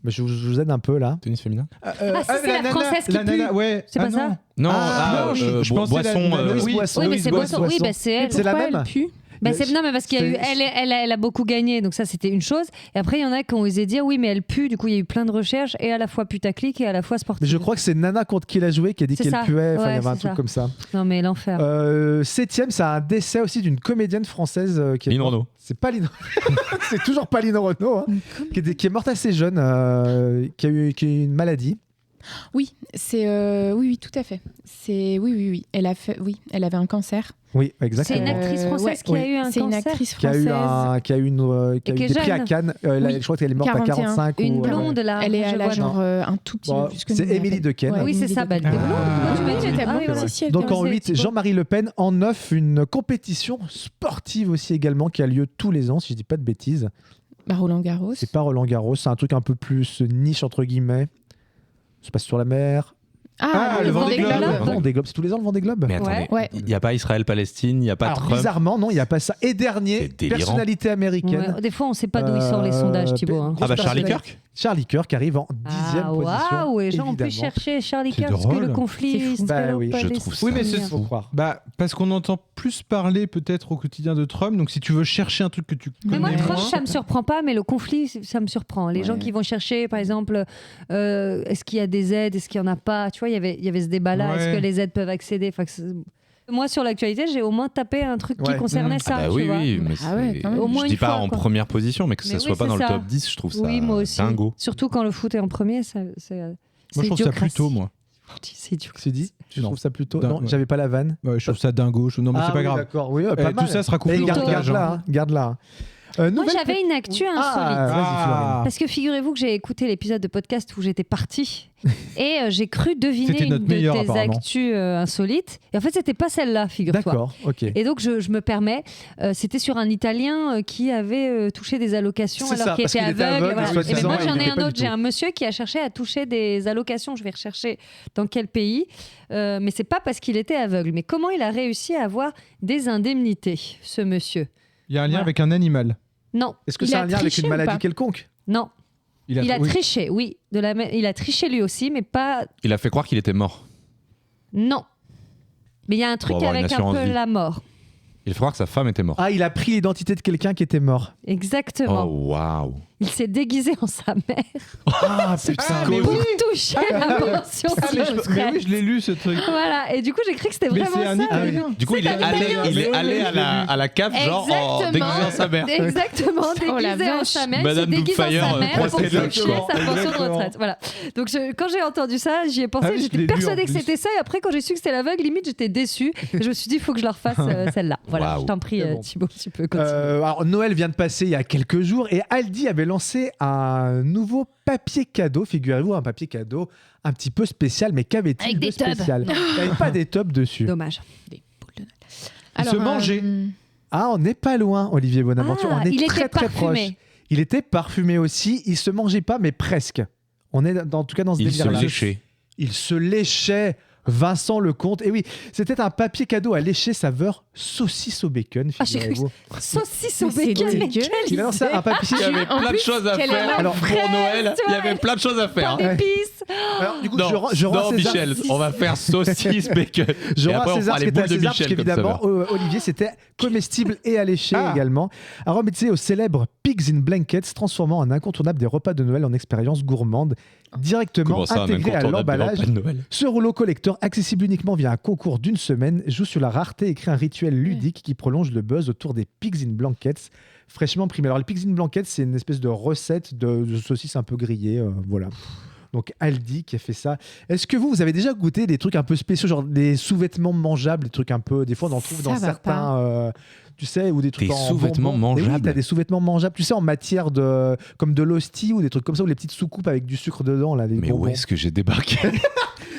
Mais je vous aide un peu là. Tennis féminin. c'est la française qui pue. Ouais. C'est pas ça Non, Ah, je pensais Boisson. la- Louise oui, Boisson. Oui, mais Louise c'est Boisson. Oui, Boisson. bah c'est elle. C'est la Pourquoi même. elle pue Bah non, mais parce qu'il y a eu, elle a beaucoup gagné, donc ça c'était une chose. Et après, il y en a qui ont osé dire oui, mais elle pue. Du coup, il y a eu plein de recherches et à la fois putaclic et à la fois sportive. Mais je crois que c'est Nana contre qui elle a joué qui a dit qu'elle puait. Enfin, il y avait un truc comme ça. Non, mais l'enfer. 7ème, c'est un décès aussi d'une comédienne française qui est. Lynn Renaud. C'est pas Lynn. C'est toujours pas Lynn Renaud, hein, qui est morte assez jeune, qui a eu une maladie. Oui, c'est oui, tout à fait. C'est oui. Elle avait un cancer. Oui, exactement. C'est une actrice française qui a eu un cancer. C'est une actrice française qui a eu des prix à Cannes. Je crois qu'elle est morte 41. à 45. Une blonde là. Elle est à l'âge un tout petit peu plus que nous. C'est Émilie Dequesne. Ouais, oui, c'est ça. Elle était blonde. Donc en 8, Jean-Marie Le Pen. En 9, une compétition sportive aussi également qui a lieu tous les ans, si je dis pas de bêtises. Roland Garros. C'est pas Roland Garros, c'est un truc un peu plus niche entre guillemets. Ça se passe sur la mer. Le Vendée Globe. Le Vendée Globe, c'est tous les ans le Vendée Globe. Mais attendez, il n'y a pas Israël-Palestine, il n'y a pas Trump. Bizarrement, non, il n'y a pas ça. Et dernier, personnalité américaine. Ouais, des fois, on ne sait pas d'où il sort les sondages, Thibaut. Hein. Charlie Kirk. Charlie Kirk arrive en 10e position. Waouh, les gens ont pu chercher Charlie Kirk parce que le conflit je trouve ça. Oui, mais c'est faut croire. Parce qu'on entend plus parler peut-être au quotidien de Trump. Donc si tu veux chercher un truc que tu connais. Mais moi, Trump, ça me surprend pas, mais le conflit, ça me surprend. Les gens qui vont chercher, par exemple, est-ce qu'il y a des aides, est-ce qu'il n'y en a pas. Tu vois, il y avait ce débat-là. Est-ce que les aides peuvent accéder? Moi, sur l'actualité, j'ai au moins tapé un truc qui concernait ça. Oui, mais au moins je dis pas en première position, mais que ça soit pas dans le top 10, je trouve ça dingo. Surtout quand le foot est en premier, c'est moi, je trouve ça plutôt, moi. C'est idiot. C'est dit. Tu trouves ça plutôt. Non, j'avais pas la vanne. Ouais, je trouve ça dingo. Non, mais c'est pas grave. D'accord, oui, pas mal. Tout ça sera coupé. Garde-la. Moi, j'avais une actu insolite. Vas-y, parce que figurez-vous que j'ai écouté l'épisode de podcast où j'étais partie et j'ai cru deviner C'était une notre de meilleure, tes apparemment. actus insolites. Et en fait, c'était pas celle-là, figure-toi. D'accord, ok. Et donc, je me permets, c'était sur un Italien qui avait touché des allocations C'est alors ça, qu'il parce était qu'il était aveugle. aveugle, Voilà. Et soi-disant, moi, il j'en ai l'était un pas autre. du J'ai tout. un monsieur qui a cherché à toucher des allocations. Je vais rechercher dans quel pays. Mais c'est pas parce qu'il était aveugle. Mais comment il a réussi à avoir des indemnités, ce monsieur? Il y a un lien avec un animal. Non. Est-ce que c'est un lien avec une maladie quelconque? Non. Il a triché, oui. Il a triché lui aussi, mais pas... Il a fait croire qu'il était mort. Non. Mais il y a un truc avec un peu la mort. Il fait croire que sa femme était morte. Ah, il a pris l'identité de quelqu'un qui était mort. Exactement. Oh, waouh. Il s'est déguisé en sa mère Ah, putain, mais pour oui. toucher la pension Mais oui, je l'ai lu ce truc. Voilà, et du coup, j'ai cru que c'était Mais vraiment c'est un ça. Italien. Du coup, il est allé à la cave, genre en déguisé en sa mère. Exactement, déguisé en sa mère. Madame il s'est déguisé en Doubtfire, sa mère pour procès de toucher l'enfant. sa pension de retraite. Voilà. Donc, quand j'ai entendu ça, j'y ai pensé. Ah oui, je J'étais l'ai lu, persuadée en que plus. c'était ça. Et après, quand j'ai su que c'était l'aveugle, limite, j'étais déçue. Et je me suis dit, il faut que je la refasse celle-là. Voilà, Waouh. je t'en prie, C'est bon. Thibaut, tu peux continuer. Alors, Noël vient de passer il y a quelques jours et Aldi avait lancé un nouveau papier cadeau, figurez-vous, un papier cadeau un petit peu spécial, mais qu'avait-il Avec de des tubs. spécial? Il n'y avait pas des tubs dessus. Dommage. Des boules de Noël. Il se mangeait. Ah, on n'est pas loin, Olivier Bonaventure, on est il très était très proche. parfumé. Il était parfumé aussi, il se mangeait pas, mais presque. On est en tout cas dans ce Il se délire-là. léchait. Il se léchait. Vincent Lecomte. Et oui, c'était un papier cadeau à lécher saveur saucisse au bacon, figurez-vous. Saucisse au Mais c'est bacon, mais dégueu. quelle Il a lancé un papier Il y avait En plein de plus, choses à quelle faire. énorme Alors, pour Noël, il y avait plein de choses à faire. Pas d'épices. Alors, du coup, Non, je rends non, César- Michel, on va faire saucisse bacon. Je Et rends après, à on César fera ce qui les était à boules de César, parce Michel comme qu'évidemment, saveur. Olivier, c'était comestible et alléché également. À remettre au célèbre Pigs in Blankets, transformant un incontournable des repas de Noël en expérience gourmande, directement Comment ça, un intégré à incontournable des l'emballage. repas de Noël? Ce rouleau collector, accessible uniquement via un concours d'une semaine, joue sur la rareté et crée un rituel ludique qui prolonge le buzz autour des Pigs in Blankets, fraîchement primés. Alors, les Pigs in Blankets, c'est une espèce de recette de saucisses un peu grillées, voilà. Donc Aldi qui a fait ça. Est-ce que vous avez déjà goûté des trucs un peu spéciaux, genre des sous-vêtements mangeables, des trucs un peu, des fois on en trouve Ça dans va certains, tu sais, ou des trucs Des en sous-vêtements bonbons. Mais oui, mangeables. t'as des sous-vêtements mangeables, tu sais, en matière de, comme de l'hostie ou des trucs comme ça, ou les petites soucoupes avec du sucre dedans là. Les Mais où bonbons. est-ce que j'ai débarqué?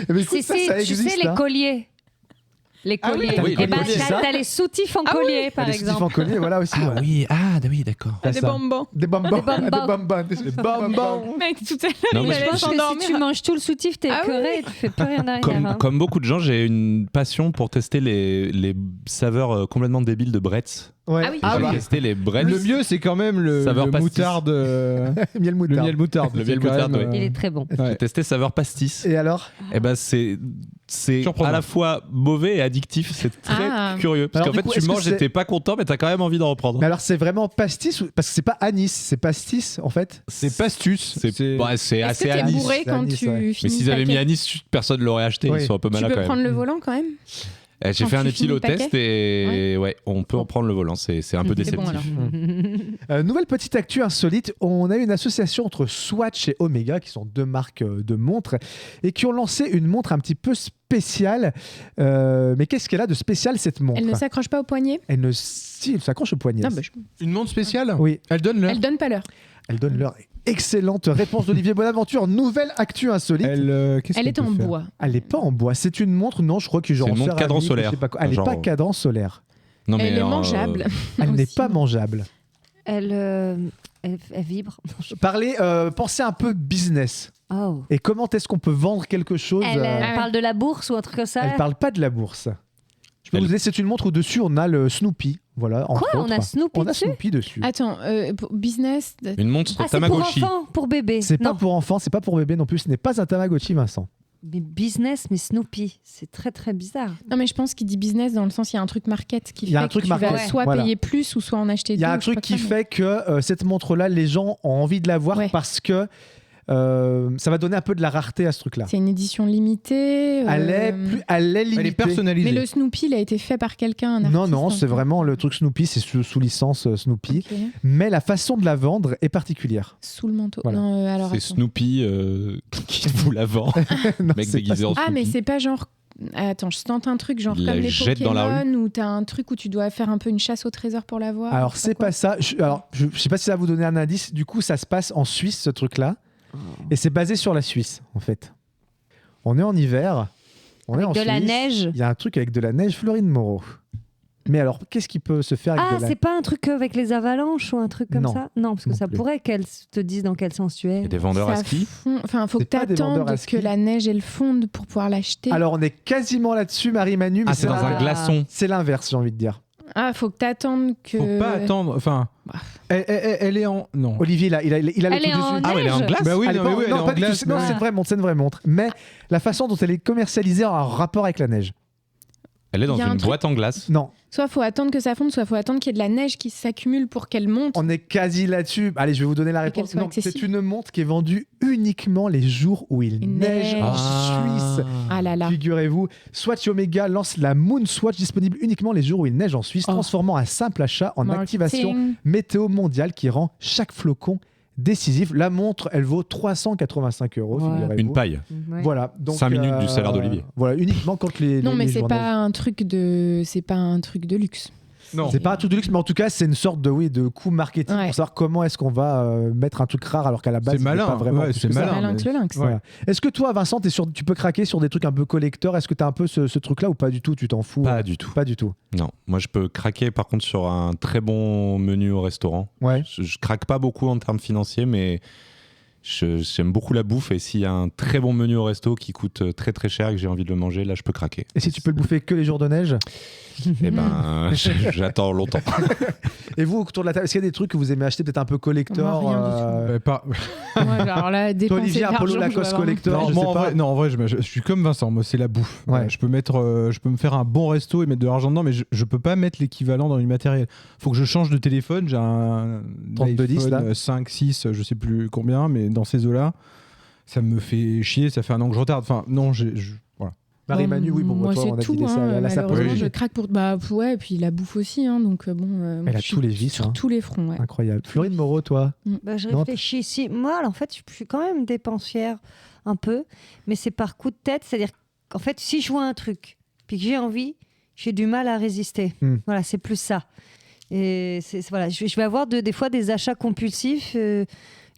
Mais écoute, ça Tu existe. sais, les hein. colliers. Les Ah oui, colliers. t'as les Et ben, colliers, ça. t'as les soutifs en collier, par Les soutifs exemple. en collier, voilà aussi. Ah ouais. oui, d'accord. T'as Des ça. bonbons. Des bonbons. Des bonbons. Des bonbons. Mec, tout à Non, l'heure, mais il je allait Je pense que s'endormir. si tu manges tout le soutif, t'es Ah écœuré et tu fais plus rien derrière. hein. Comme beaucoup de gens, j'ai une passion pour tester les saveurs complètement débiles de Bretz. Ouais. Ah oui. Ah J'ai oui. testé les Bretz. Le mieux, c'est quand même le Saveur pastis. moutarde. Miel moutarde. Le miel moutarde. Le c'est miel quand moutarde, même, oui. Il est très bon. ouais. J'ai testé saveur pastis. Et alors? Et ben c'est c'est Surprenant. à la fois mauvais et addictif, c'est très curieux. Parce Alors, qu'en du fait, coup, tu manges et t'es pas content, mais t'as quand même envie d'en reprendre. Mais alors, c'est vraiment pastis parce que c'est pas anis, c'est pastis en fait. C'est pastus. C'est C'est- assez Est-ce que t'es anis. bourré quand Anis, tu ouais. finis Mais s'ils le avaient mis paquet? anis, personne l'aurait acheté. Oui. Ils sont un peu Tu malins peux quand prendre même. le volant quand même. J'ai quand fait un tu étilo finis le test et ouais, on peut reprendre le volant. C'est un peu C'est déceptif. bon alors. Nouvelle petite actu insolite, on a une association entre Swatch et Omega, qui sont deux marques de montres, et qui ont lancé une montre un petit peu spéciale. Mais qu'est-ce qu'elle a de spécial cette montre? Elle ne s'accroche pas au poignet. Si, elle s'accroche au poignet. Non, bah, Une montre spéciale. Oui, Elle donne l'heure. Elle donne pas l'heure. elle donne leur excellente réponse d'Olivier Bonaventure. Nouvelle actu insolite. Qu'est-ce Elle qu'elle est en peut faire bois. Elle n'est pas en bois, c'est une montre, non, je crois que genre C'est une montre en cadran céramique, solaire. je sais pas quoi. Elle n'est Genre- pas cadran solaire. Non, Elle est euh, mangeable. Elle n'est Aussi. pas mangeable. Elle vibre. Pensez un peu business. Oh. Et comment est-ce qu'on peut vendre quelque chose Elle Ah ouais. parle de la bourse ou un truc comme ça. Elle parle pas de la bourse. Je peux vous dire, c'est une montre au-dessus, on a le Snoopy. Voilà, entre Quoi, on a autres. Snoopy On a dessus Snoopy dessus. Attends, pour business. Une montre Ah, c'est pour Tamagotchi. enfants, pour bébé. C'est pas Non. pour enfants, c'est pas pour bébé non plus, ce n'est pas un Tamagotchi, Vincent. Mais business, mais Snoopy. C'est très très bizarre. Non, mais je pense qu'il dit business dans le sens il y a un truc market qui Il y a fait un truc que tu vas market, soit voilà. payer plus ou soit en acheter deux. Il y a un ou je sais truc pas qui quoi, mais- fait que cette montre-là, les gens ont envie de l'avoir Ouais. parce que ça va donner un peu de la rareté à ce truc-là. C'est une édition limitée. Elle est limitée. Elle est personnalisée. Mais le Snoopy, il a été fait par quelqu'un. un Non, artiste, non, un c'est peu. vraiment le truc Snoopy, c'est sous licence Snoopy. Ok. Mais la façon de la vendre est particulière. Sous le manteau. Voilà. Non, alors C'est attends. Snoopy qui vous la vend. Non, Mec c'est déguisé pas en Ah, mais Snoopy. c'est pas genre. Attends, je tente un truc genre Il comme la les jette dans la Pokémon où t'as un truc où tu dois faire un peu une chasse au trésor pour l'avoir. Alors, je sais c'est pas ça. Je sais pas si ça va vous donner un indice. Du coup, ça se passe en Suisse, ce truc-là. Et c'est basé sur la Suisse, en fait. On est en hiver. On est en De la Suisse. neige. Il y a un truc avec de la neige, Florine Moreau. Mais alors, qu'est-ce qui peut se faire avec Ah, de la c'est pas un truc avec les avalanches ou un truc comme Non. ça? Non, parce que Non ça plus. pourrait qu'elles te disent dans quel sens tu Il y es. a des vendeurs à Ça ski. Enfin, faut que C'est pas des vendeurs t'attendes à ski. que la neige elle fonde pour pouvoir l'acheter. Alors, on est quasiment là-dessus, Marie-Manu. Mais Ah, c'est dans un Ah. glaçon. C'est l'inverse, j'ai envie de dire. Ah, faut que t'attendes que. Faut pas attendre. Enfin, Bah. elle est en. Non. Olivier, là, il a le Elle truc est en dessus. Ah, ouais, elle est en neige. glace. Bah oui, Elle est non, pas- mais oui, elle non, est en pas du tout. glace. Non, mais- c'est une vraie montre, c'est une vraie montre. Mais la façon dont elle est commercialisée a un rapport avec la neige. Elle est dans Il y a un une truc- boîte en glace. Non, Soit faut attendre que ça fonde, soit faut attendre qu'il y ait de la neige qui s'accumule pour qu'elle monte. on est quasi là-dessus. Allez, je vais vous donner la Et qu'elle réponse. soit Non, c'est accessible. une montre qui est vendue uniquement les jours où il Une neige en neige. Suisse. Ah là là. Figurez-vous, Swatch Omega lance la Moon Swatch disponible uniquement les jours où il neige en Suisse, Oh. transformant un simple achat en Marketing. activation météo mondiale qui rend chaque flocon décisif. La montre, elle vaut 385 €. Ouais. figurez-vous. Une paille. Ouais. Voilà. Donc, 5 minutes du salaire d'Olivier. Voilà, uniquement quand les. Non, les- mais les c'est jours pas un truc de, c'est pas un truc de luxe. Non. C'est pas un truc de luxe, mais en tout cas, c'est une sorte de coup marketing Ouais. pour savoir comment est-ce qu'on va mettre un truc rare alors qu'à la base, C'est il n'est malin, pas vraiment. ouais, plus c'est que ça. malin. Malin mais- que le lynx. Voilà. Est-ce que toi, Vincent, tu peux craquer sur des trucs un peu collector? Est-ce que tu as un peu ce truc-là ou pas du tout? Tu t'en fous? Pas du tout. Pas du tout. Non, moi je peux craquer par contre sur un très bon menu au restaurant. Ouais. Je craque pas beaucoup en termes financiers, mais j'aime beaucoup la bouffe et s'il y a un très bon menu au resto qui coûte très très cher et que j'ai envie de le manger, là je peux craquer. Et si tu peux le bouffer que les jours de neige? Eh ben, j'attends longtemps. Et vous, autour de la table, est-ce qu'il y a des trucs que vous aimez acheter, peut-être un peu collector? Moi, rien du Pas... Ouais, alors là, Toi, dépenser Olivier, de un polo l'argent, je Lacoste vois vraiment- collector, Non, je moi, sais en pas. vrai, non, en vrai, je suis comme Vincent. Moi, c'est la bouffe. Ouais. Je peux me faire un bon resto et mettre de l'argent dedans, mais je peux pas mettre l'équivalent dans du matériel. Faut que je change de téléphone. J'ai un 3210, là. iPhone 5, 6, je sais plus combien, mais dans ces eaux-là, ça me fait chier. Ça fait un an que je retarde. Enfin, non, voilà. Marie-Manu, oui, bon, moi toi, on a c'est tout. dit ça, Hein, là, ça malheureusement, peut- je craque pour. Bah ouais, et puis la bouffe aussi. Hein, donc bon. moi, Elle a je suis tous les vices, Sur hein. tous les fronts. Ouais. Incroyable. Florine Moreau, toi? Bah, je Non, réfléchis ici. Moi, en fait, je suis quand même dépensière un peu, mais c'est par coup de tête. C'est-à-dire qu'en fait, si je vois un truc, puis que j'ai envie, j'ai du mal à résister. Voilà, c'est plus ça. Et voilà, je vais avoir des fois des achats compulsifs.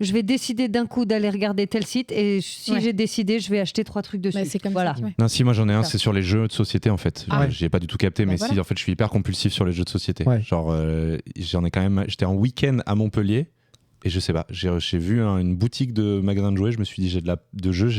Je vais décider d'un coup d'aller regarder tel site et si Ouais. j'ai décidé, je vais acheter 3 trucs dessus. Bah, c'est comme voilà. ça. Ouais. Non, si, moi j'en ai un, Ça. c'est sur les jeux de société en fait. Ah. J'ai pas du tout capté, Bah, mais voilà. si, en fait, je suis hyper compulsif sur les jeux de société. Ouais. Genre, j'en ai quand même. J'étais en week-end à Montpellier et je sais pas, j'ai vu une boutique de magasin de jouets, je me suis dit, j'ai de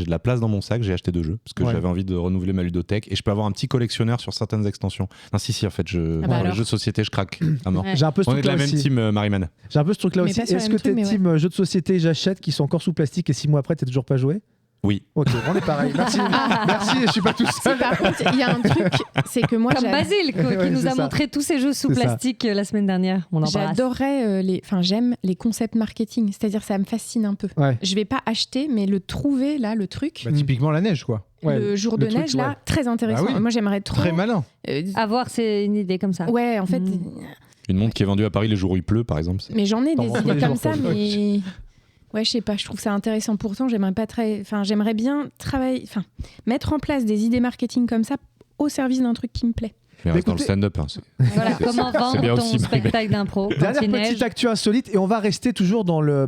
la place dans mon sac, j'ai acheté 2 jeux parce que Ouais. j'avais envie de renouveler ma ludothèque et je peux avoir un petit collectionneur sur certaines extensions. Non, si, en fait, Ah bah pour les alors. jeux de société, je craque à mort. Ouais. J'ai un peu ce On est de la truc-là même aussi. team, Marie-Man. J'ai un peu ce truc-là Mais aussi. pas sur Est-ce le que même t'es truc, mais team jeu de société, j'achète, qui sont encore sous plastique et 6 mois après, t'es toujours pas joué? Oui. Ok, on est pareil. Merci, merci, je suis pas tout seul. Par contre, il y a un truc, c'est que moi, Comme Basile, qui Ouais, nous c'est a ça. montré tous ces jeux sous C'est ça. plastique la semaine dernière. On embrasse. j'adorerais j'aime les concepts marketing, c'est-à-dire ça me fascine un peu. Ouais. Je vais pas acheter, mais le trouver là, le truc, Bah, typiquement la neige, quoi. Ouais, le jour le de truc, neige là, ouais. très intéressant. Bah oui. Moi j'aimerais trop. Très malin. Avoir, c'est une idée comme ça. Ouais, en fait, Une montre qui est vendue à Paris les jours où il pleut, par exemple. mais j'en ai T'en des vends tous idées les comme jours, ça, quoi. mais ouais, je sais pas, je trouve ça intéressant. Pourtant, j'aimerais bien travailler, mettre en place des idées marketing comme ça au service d'un truc qui me plaît. Mais reste dans le écoutez- stand-up. Hein, Voilà, comment c'est bien vendre ton aussi, Marie-Mé. spectacle d'impro quand Dernière il petite neige. actu insolite et on va rester toujours dans le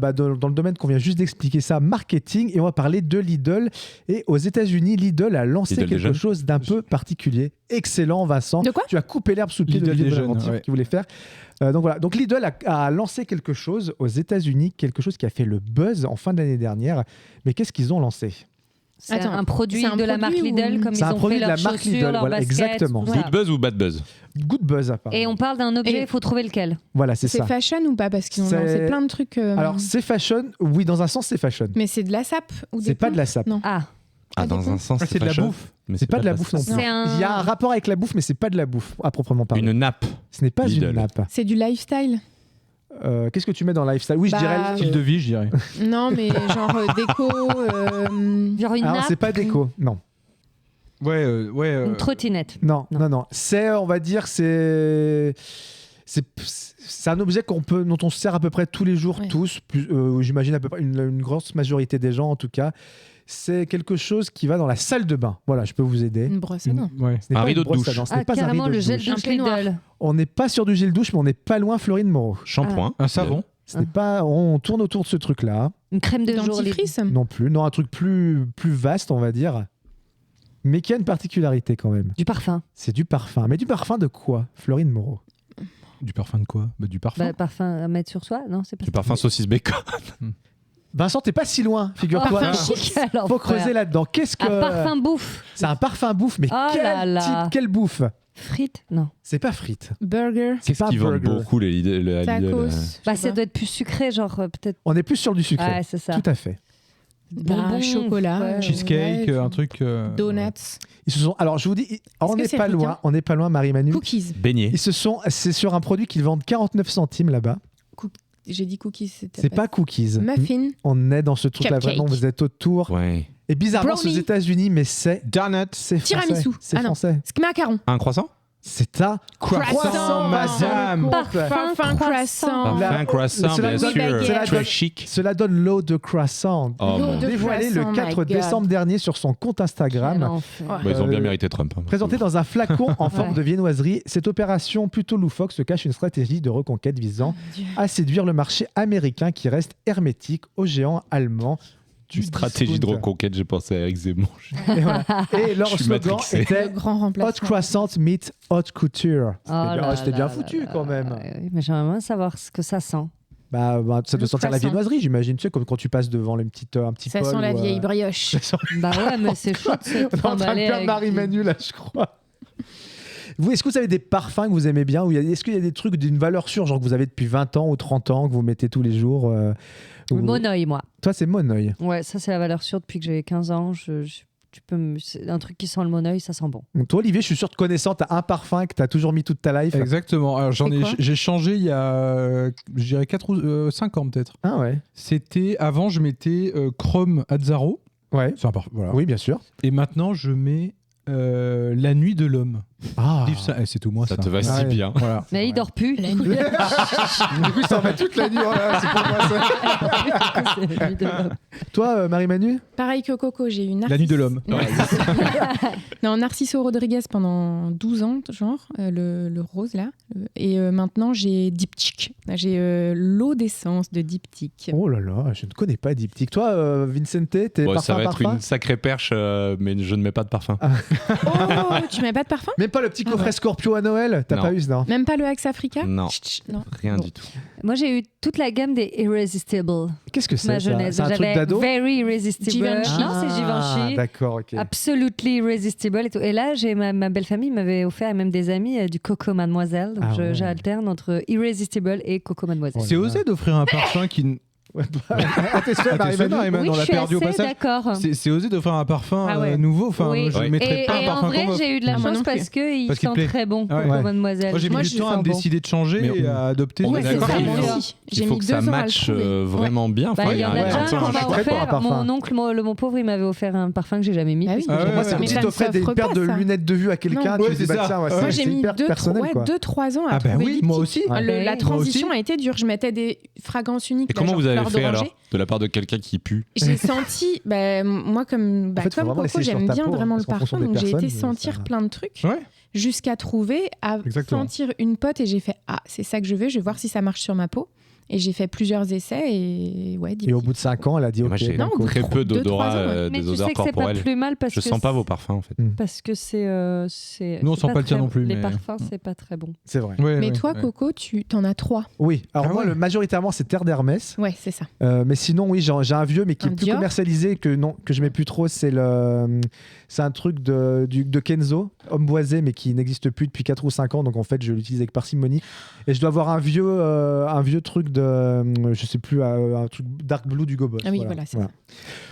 domaine qu'on vient juste d'expliquer ça, marketing, et on va parler de Lidl. Et aux États-Unis, Lidl a lancé Lidl des quelque jeunes. chose d'un peu particulier. Excellent, Vincent. De quoi ? Tu as coupé l'herbe sous le pied Lidl de des Lidl jeunes, Aventure ouais. qu'il voulait faire. Donc voilà. Donc Lidl a lancé quelque chose aux États-Unis, quelque chose qui a fait le buzz en fin d'année dernière. Mais qu'est-ce qu'ils ont lancé ? C'est Attends, un produit c'est un de la marque produit ou- Lidl, comme C'est ils un ont produit fait de la leurs marque chaussures, Lidl, leurs voilà, baskets, exactement. tout ça. Good buzz ou bad buzz? Good buzz apparemment. Et on parle d'un objet, Et- il faut trouver lequel. Voilà, c'est C'est ça. fashion ou pas ? Parce qu'ils ont C'est- lancé plein de trucs. Alors c'est fashion. Oui, dans un sens c'est fashion. Mais c'est de la sape ou des C'est pas pompes de la sape. Non. Ah, Ah, dans un sens, c'est de la fashion, bouffe. mais C'est pas de la bouffe non plus. C'est un- Il y a un rapport avec la bouffe, mais c'est pas de la bouffe à proprement parler. Une nappe. Ce n'est pas Lidl. une nappe. C'est du lifestyle. Qu'est-ce que tu mets dans lifestyle? Oui, je Bah, dirais. Style de vie, je dirais. Non, mais genre déco. genre une Alors nappe, c'est pas déco, non. Ouais, une trottinette. Non, Non. non, non. C'est, on va dire, c'est un objet dont on se sert à peu près tous les jours, Ouais. tous. J'imagine à peu près une grosse majorité des gens, en tout cas. C'est quelque chose qui va dans la salle de bain. Voilà, je peux vous aider. Une brosse à dents. Ouais. Ce n'est Un pas rideau une de brosse à douche. dents, ce Ah, n'est pas un carrément rideau le de gel douche. douche Un peignoir. Lidl. On n'est pas sur du gel douche, mais on n'est pas loin, Florine Moreau. Shampoing. Un savon. Ce n'est pas, on tourne autour de ce truc-là. Une crème de jour Lidl. Dentifrice. Non plus. Non, un truc plus vaste, on va dire. Mais qui a une particularité quand même. Du parfum. C'est du parfum. Mais du parfum de quoi, Florine Moreau? Du parfum de quoi? Bah, du parfum. Bah, parfum à mettre sur soi, non, c'est pas Du parfum saucisse bacon. Vincent, t'es pas si loin, figure-toi. Parfum chic, alors, Faut frère. creuser là-dedans. Qu'est-ce que... Un parfum bouffe. C'est un parfum bouffe, mais Oh quel là là. type, quelle bouffe? Frites, non. C'est pas frites. Burger. C'est pas Qui vendent burger. beaucoup les Lidl. Tacos. Bah, je sais ça pas. doit être plus sucré, genre peut-être. On est plus sur du sucré. Ouais, c'est ça. Tout à fait. Bah, chocolat. ouais. Cheesecake, ouais, un truc. Donuts. Ils se sont... Alors, je vous dis, on que n'est c'est pas ricain loin. On n'est pas loin, Marie-Manu. Cookies. Beignet. C'est sur un produit qu'ils vendent 49 centimes là-bas. J'ai dit cookies. C'est pas cookies. Muffin. On est dans ce truc-là, Cupcake. vraiment, vous êtes autour. Ouais. Et bizarrement, c'est aux Brownie. États-Unis, mais c'est Donuts. français. Tiramisu. C'est Ah non. français. Macaron. Un croissant? C'est un Croissant, madame. Parfum croissant. Parfum croissant, cela bien donne- sûr. cela Très donne- chic. Cela donne l'eau de croissant. Oh, L'eau mon de Dieu. Dévoilé le croissant, 4 my God. décembre dernier sur son compte Instagram. Quel enfer. Bah, ils ont bien mérité Trump. hein. Présenté dans un flacon en forme Ouais. de viennoiserie, cette opération plutôt loufoque se cache une stratégie de reconquête visant Dieu. à séduire le marché américain qui reste hermétique aux géants allemands. Une stratégie de discount. reconquête, j'ai pensé à Eric Zemmour. Et, voilà. Et leur Je suis slogan matrixé. Le était grand Hot remplacement. croissant meet hot couture. Oh là C'était là bien là foutu là quand là. même. Ouais, mais j'aimerais bien savoir ce que ça sent. Ça doit Le sentir la croissant. viennoiserie, j'imagine, tu sais, comme quand tu passes devant un petit Ça Paul sent la ou, vieille brioche. ça sent- Bah ouais, mais c'est chaud de se On est en train de trimballer perdre avec Marie-Manu là, je crois. Vous, est-ce que vous avez des parfums que vous aimez bien ou est-ce qu'il y a des trucs d'une valeur sûre, genre que vous avez depuis 20 ans ou 30 ans, que vous mettez tous les jours Le ou- Monoeil, moi. Toi, c'est Monoeil. Ouais, ça, c'est la valeur sûre depuis que j'ai 15 ans. C'est un truc qui sent le Monoeil, ça sent bon. Donc, toi, Olivier, je suis sûr te connaissant, t'as un parfum que t'as toujours mis toute ta life. Exactement. Alors, C'est quoi j'ai changé il y a, je dirais 4 ou 5 ans peut-être. Ah ouais. C'était avant, je mettais Chrome Azzaro. Ouais. C'est un parfum, voilà. Oui, bien sûr. Et maintenant, je mets La Nuit de l'homme. Ah. Livre ça, c'est tout moi Ça ça. te va si Ouais. bien. Voilà. Mais il dort plus. La nuit. Du coup, ça en va toute la nuit. Oh là là, c'est pour moi ça. C'est la nuit de l'homme. Toi, Marie-Manu? Pareil que Coco, j'ai eu La nuit de l'homme. Non, Narciso Rodriguez pendant 12 ans, genre, le rose là. Et maintenant, j'ai Diptyque. J'ai l'eau d'essence de Diptyque. Oh là là, je ne connais pas Diptyque. Toi, Vincente, t'es Bon, parfum ça va être parfum une sacrée perche, mais je ne mets pas de parfum. Oh, tu mets pas de parfum? Même pas le petit coffret Scorpio à Noël? T'as Non. pas eu ça? Même pas le Axe Africa? Non. Chut, non. Rien Bon. du tout. Moi, j'ai eu toute la gamme des Irresistible. Qu'est-ce que c'est Ma ça? jeunesse. C'est un truc J'avais d'ado? Very Irresistible. Givenchy. Non, c'est Givenchy. D'accord, ok. Absolutely Irresistible et tout. Et là, j'ai ma belle famille m'avait offert, et même des amis, du Coco Mademoiselle. Donc Ah ouais. j'alterne entre Irresistible et Coco Mademoiselle. C'est osé d'offrir un parfum qui T'es sûr, Marie-Manu, Oui, on je l'a suis perdu au assez passage. d'accord. C'est osé d'offrir un parfum Ah ouais. nouveau. Enfin, Oui. je ne mettrais pas un Et parfum en vrai, comme j'ai eu de la Ah, moi chance non plus. parce qu'il Parce qu'il sent plaît. très bon, Ah ouais. Coco Ouais. Mademoiselle. Moi, j'ai mis Moi, du je temps à me sens bon. décider de changer Mais et à adopter. on Ouais, est c'est d'accord ça, qu'il moi faut- aussi. il J'ai faut mis que ça 2 ans à le matche trouver. vraiment bien. Bah, Enfin, il y en a ouais, déjà un attends, qu'on je m'a ferais pas un offert. parfum. Mon oncle, mon pauvre, il m'avait offert un parfum que j'ai jamais mis. Bah oui. parce que Ah ouais, Moi, ouais, c'est comme mais si ça ne t'offrais des s'offre paires pas, de ça. lunettes de vue à quelqu'un. Non. Tu Ouais, dis, c'est bah ça. tiens, ouais, Moi, c'est j'ai mis hyper personnel, quoi. 2-3 ans à Ah bah trouver oui, des moi petits- aussi. Ah bah La oui. transition Moi aussi. a été dure. Je mettais des fragrances uniques. Et comment genre vous avez fleur fait d'oranger. alors de la part de quelqu'un qui pue? J'ai senti, moi comme, En fait, faut comme vraiment Coco, laisser sur j'aime ta bien peau, vraiment le parce qu'en fonction parfum, des donc j'ai été personnes, sentir ça- plein de trucs Ouais. jusqu'à trouver, à Exactement. sentir une pote et j'ai fait c'est ça que je veux voir si ça marche sur ma peau. Et j'ai fait plusieurs essais et ouais. Et au bout de 5 ans, elle a dit Moi, ok. j'ai banco. très peu 2-3 d'odorat, ans, ouais. Mais des tu odeurs sais que c'est pas corporelles. plus mal parce Je que sens pas vos parfums en fait. parce que c'est Nous, on c'est sent pas le tien très- non plus, Les mais- parfums, c'est pas très bon. C'est vrai. Ouais, Mais ouais, toi, ouais. Coco, tu t'en as 3. Oui, alors Ah moi, ouais. majoritairement, c'est Terre d'Hermès. Ouais, c'est ça. Mais sinon, oui, j'ai un vieux, mais qui Un est plus Dior. commercialisé que je mets plus trop. C'est un truc de Kenzo, homme boisé, mais qui n'existe plus depuis 4 ou 5 ans. Donc en fait, je l'utilise avec parcimonie. Et je dois avoir un vieux truc je sais plus, un truc Dark Blue du Gobos. Ah oui, voilà, c'est ça.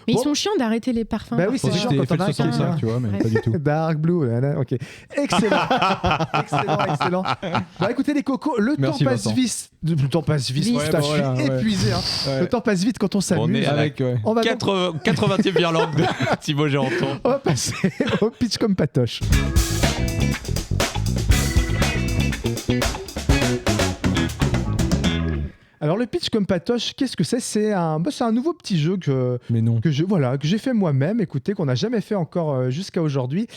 Mais Bon. ils sont chiants d'arrêter les parfums. Bah oui, parfois. c'est chiant C'était quand on a un FL65, qui- tu vois, mais Ouais. pas du tout. Dark Blue, ok. Excellent. excellent. Bah écoutez les cocos, le Merci, temps passe Vincent. vite. Le temps passe vite. Ouais, Putain, bah je suis voilà, ouais. épuisé. Hein. Ouais. Le temps passe vite quand on s'amuse. On est à la Avec, ouais. On va donc- 80e virlangue de Thibaut Géranton. on va passer au pitch comme patoche. Alors le pitch comme patoche, qu'est-ce que c'est ? C'est un nouveau petit jeu Mais non. que j'ai fait moi-même, écoutez, qu'on n'a jamais fait encore jusqu'à aujourd'hui.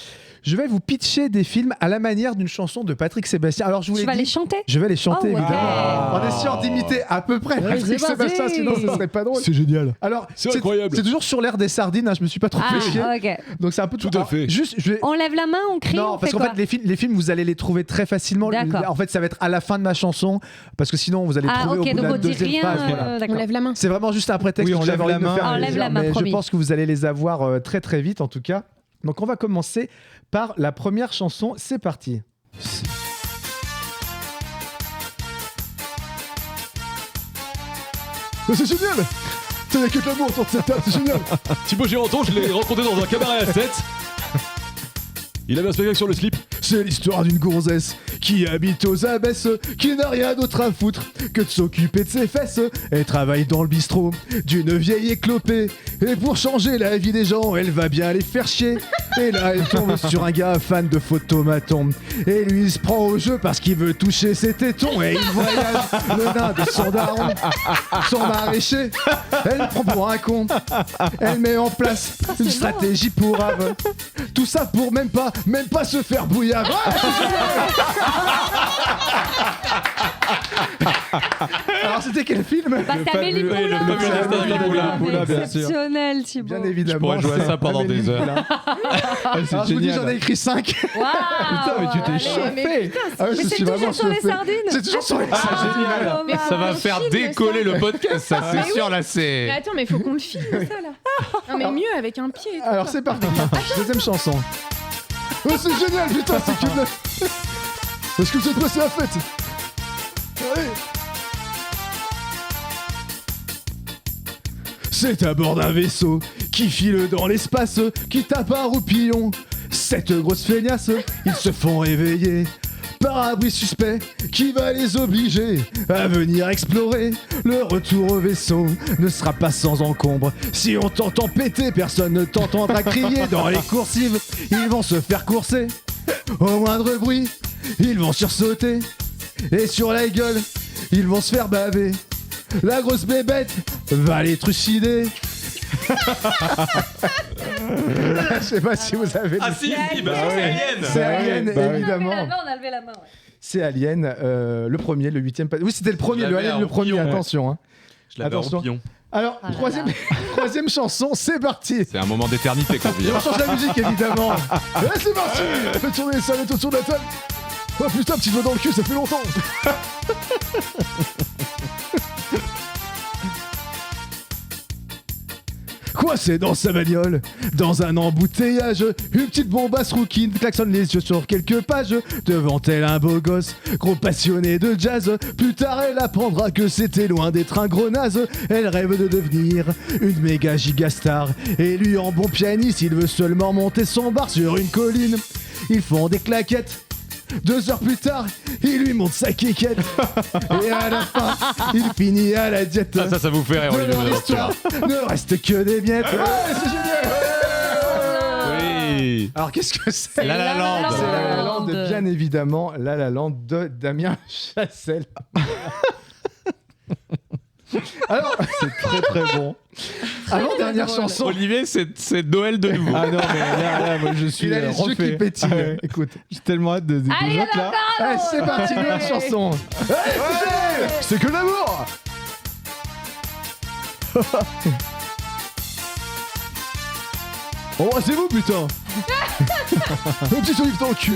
Je vais vous pitcher des films à la manière d'une chanson de Patrick Sébastien. Alors je vous Tu l'ai vas dit, les chanter je vais les chanter Oh ouais. évidemment, en essayant d'imiter à peu près Ouais, Patrick c'est Sébastien, parti. sinon ce serait pas drôle. C'est génial. Alors C'est incroyable. C'est toujours sur l'air des sardines, hein, je me suis pas trop fait chier. Ah, ok. Donc c'est un peu Tout à fait. Juste, je vais... On lève la main, on crie, Non, on parce fait qu'en quoi fait, les films, vous allez les trouver très facilement. D'accord. En fait, ça va être à la fin de ma chanson, parce que sinon, vous allez Ah, trouver ok, au bout de donc la on dit deuxième rien. phase. Voilà. On D'accord. lève la main. C'est vraiment juste un prétexte. Oui, on que j'avais lève envie la de me main. faire On lève plaisir, la main, mais promis. je pense que vous allez les avoir très très vite, en tout cas. Donc, on va commencer par la première chanson. C'est parti. C'est génial! Il n'y a que de l'amour autour de cette table, c'est génial! Thibaut Géranton, je l'ai rencontré dans un cabaret à 7. Il avait un spectacle sur le slip. C'est l'histoire d'une gonzesse qui habite aux abesses, qui n'a rien d'autre à foutre que de s'occuper de ses fesses. Elle travaille dans le bistrot d'une vieille éclopée, et pour changer la vie des gens, elle va bien les faire chier. Et là, elle tombe sur un gars fan de photomaton, et lui il se prend au jeu parce qu'il veut toucher ses tétons, et il voyage le nain de son daron, son maraîcher. Elle le prend pour un con, elle met en place une stratégie pour Ave. Tout ça pour même pas se faire bouillard. Alors c'était quel film? Bah, c'est Amélie Poulain. le fabuleux destin d'Amélie Poulain, bien sûr. Exceptionnel, Thibaut. Bien évidemment. Je pourrais jouer à c'est ça pendant Amélie des heures. Poulain. C'est Alors je vous dis, génial. j'en ai écrit 5. Waouh. Putain, mais tu t'es Allez, chauffé. Ah ouais, Mais je c'est suis toujours vraiment sur les chauffé. sardines. C'est toujours sur les Ah, sardines. génial. bah, Ça va on faire filme décoller ça. le podcast, ça Mais c'est oui. sûr là c'est. Mais attends, mais faut qu'on le filme ça là. Non mais mieux avec un pied. et tout, Alors là. c'est parti. Deuxième chanson. Oh, c'est génial, putain, c'est que de... Est-ce que vous êtes passé à la fête? Allez. C'est à bord d'un vaisseau qui file dans l'espace, qui tape un roupillon. Cette grosse feignasse, ils se font réveiller par un bruit suspect qui va les obliger à venir explorer. Le retour au vaisseau ne sera pas sans encombre. Si on t'entend péter, personne ne t'entendra crier. Dans les coursives, ils vont se faire courser. Au moindre bruit, ils vont sursauter. Et sur la gueule, ils vont se faire baver. La grosse bébête va les trucider. Je sais pas si vous avez... Ah si, bah Bah c'est ouais. Alien. C'est Alien, bah oui. évidemment. On a levé la main, ouais. C'est Alien, le premier, le 8e. Oui, c'était le premier, Je le l'avais Alien, à le premier, Roupillon. attention. Hein. Je l'avais en Attention. roupillon. Alors, Ah là troisième chanson, c'est parti. C'est un moment d'éternité qu'on vit. Et on change la musique, évidemment. Et c'est parti. Faites tourner les serviettes autour de la table. Oh putain, petit doigt dans le cul, ça fait longtemps. coincé dans sa bagnole, dans un embouteillage. Une petite bombasse rouquine klaxonne les yeux sur quelques pages. Devant elle un beau gosse, gros passionné de jazz. Plus tard elle apprendra que c'était loin d'être un gros naze. Elle rêve de devenir une méga gigastar. Et lui en bon pianiste, il veut seulement monter son bar sur une colline. Ils font des claquettes. 2 heures plus tard, il lui monte sa quiquette. Et à la fin, il finit à la diète. Ah, ça vous fait rire, De Olivier leur Bonaventura. histoire ne reste que des miettes. Ouais, c'est génial. Oui. Alors qu'est-ce que c'est? La La Land. C'est La La Land, bien évidemment. La La Land de Damien Chazelle. Alors, c'est très très bon. Avant dernière chanson. Olivier, c'est Noël de nouveau. Ah non, mais là, moi je suis Il a les yeux qui refait. pétillent. Ah ouais. Écoute. J'ai tellement hâte de Allez, autres, là. Allez, c'est parti, nouvelle chanson. Allez, écoutez, c'est que l'amour. Embrassez-vous, putain. Un petit olive dans le cul.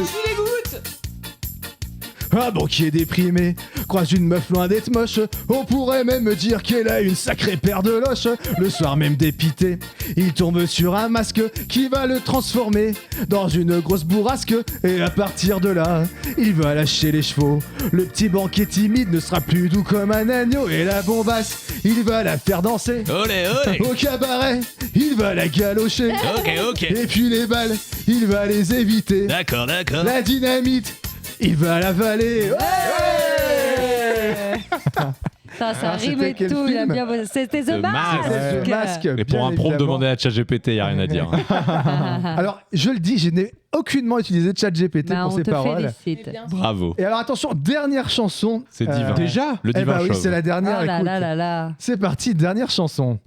Un banquier déprimé croise une meuf loin d'être moche. On pourrait même me dire qu'elle a une sacrée paire de loches. Le soir même dépité, il tombe sur un masque qui va le transformer dans une grosse bourrasque. Et à partir de là, il va lâcher les chevaux. Le petit banquier timide ne sera plus doux comme un agneau. Et la bombasse, il va la faire danser. Olé, olé. Au cabaret, il va la galocher. Ok. Et puis les balles, il va les éviter. D'accord. La dynamite, il va l'avaler. Ça Ah, rime c'était et quel tout. Il a film bien bossé. C'était The The Mask. Mask. The Mask, Et pour bien un prompt, évidemment. demandez à ChatGPT, il n'y a rien à dire. Alors, je le dis, je n'ai aucunement utilisé ChatGPT Bah, pour on ces te paroles. félicite. Bravo. Et alors, attention, dernière chanson. C'est divin. Déjà Le Eh divin bah oui, chauve. c'est la dernière. Oh là écoute. là là là. C'est parti, dernière chanson.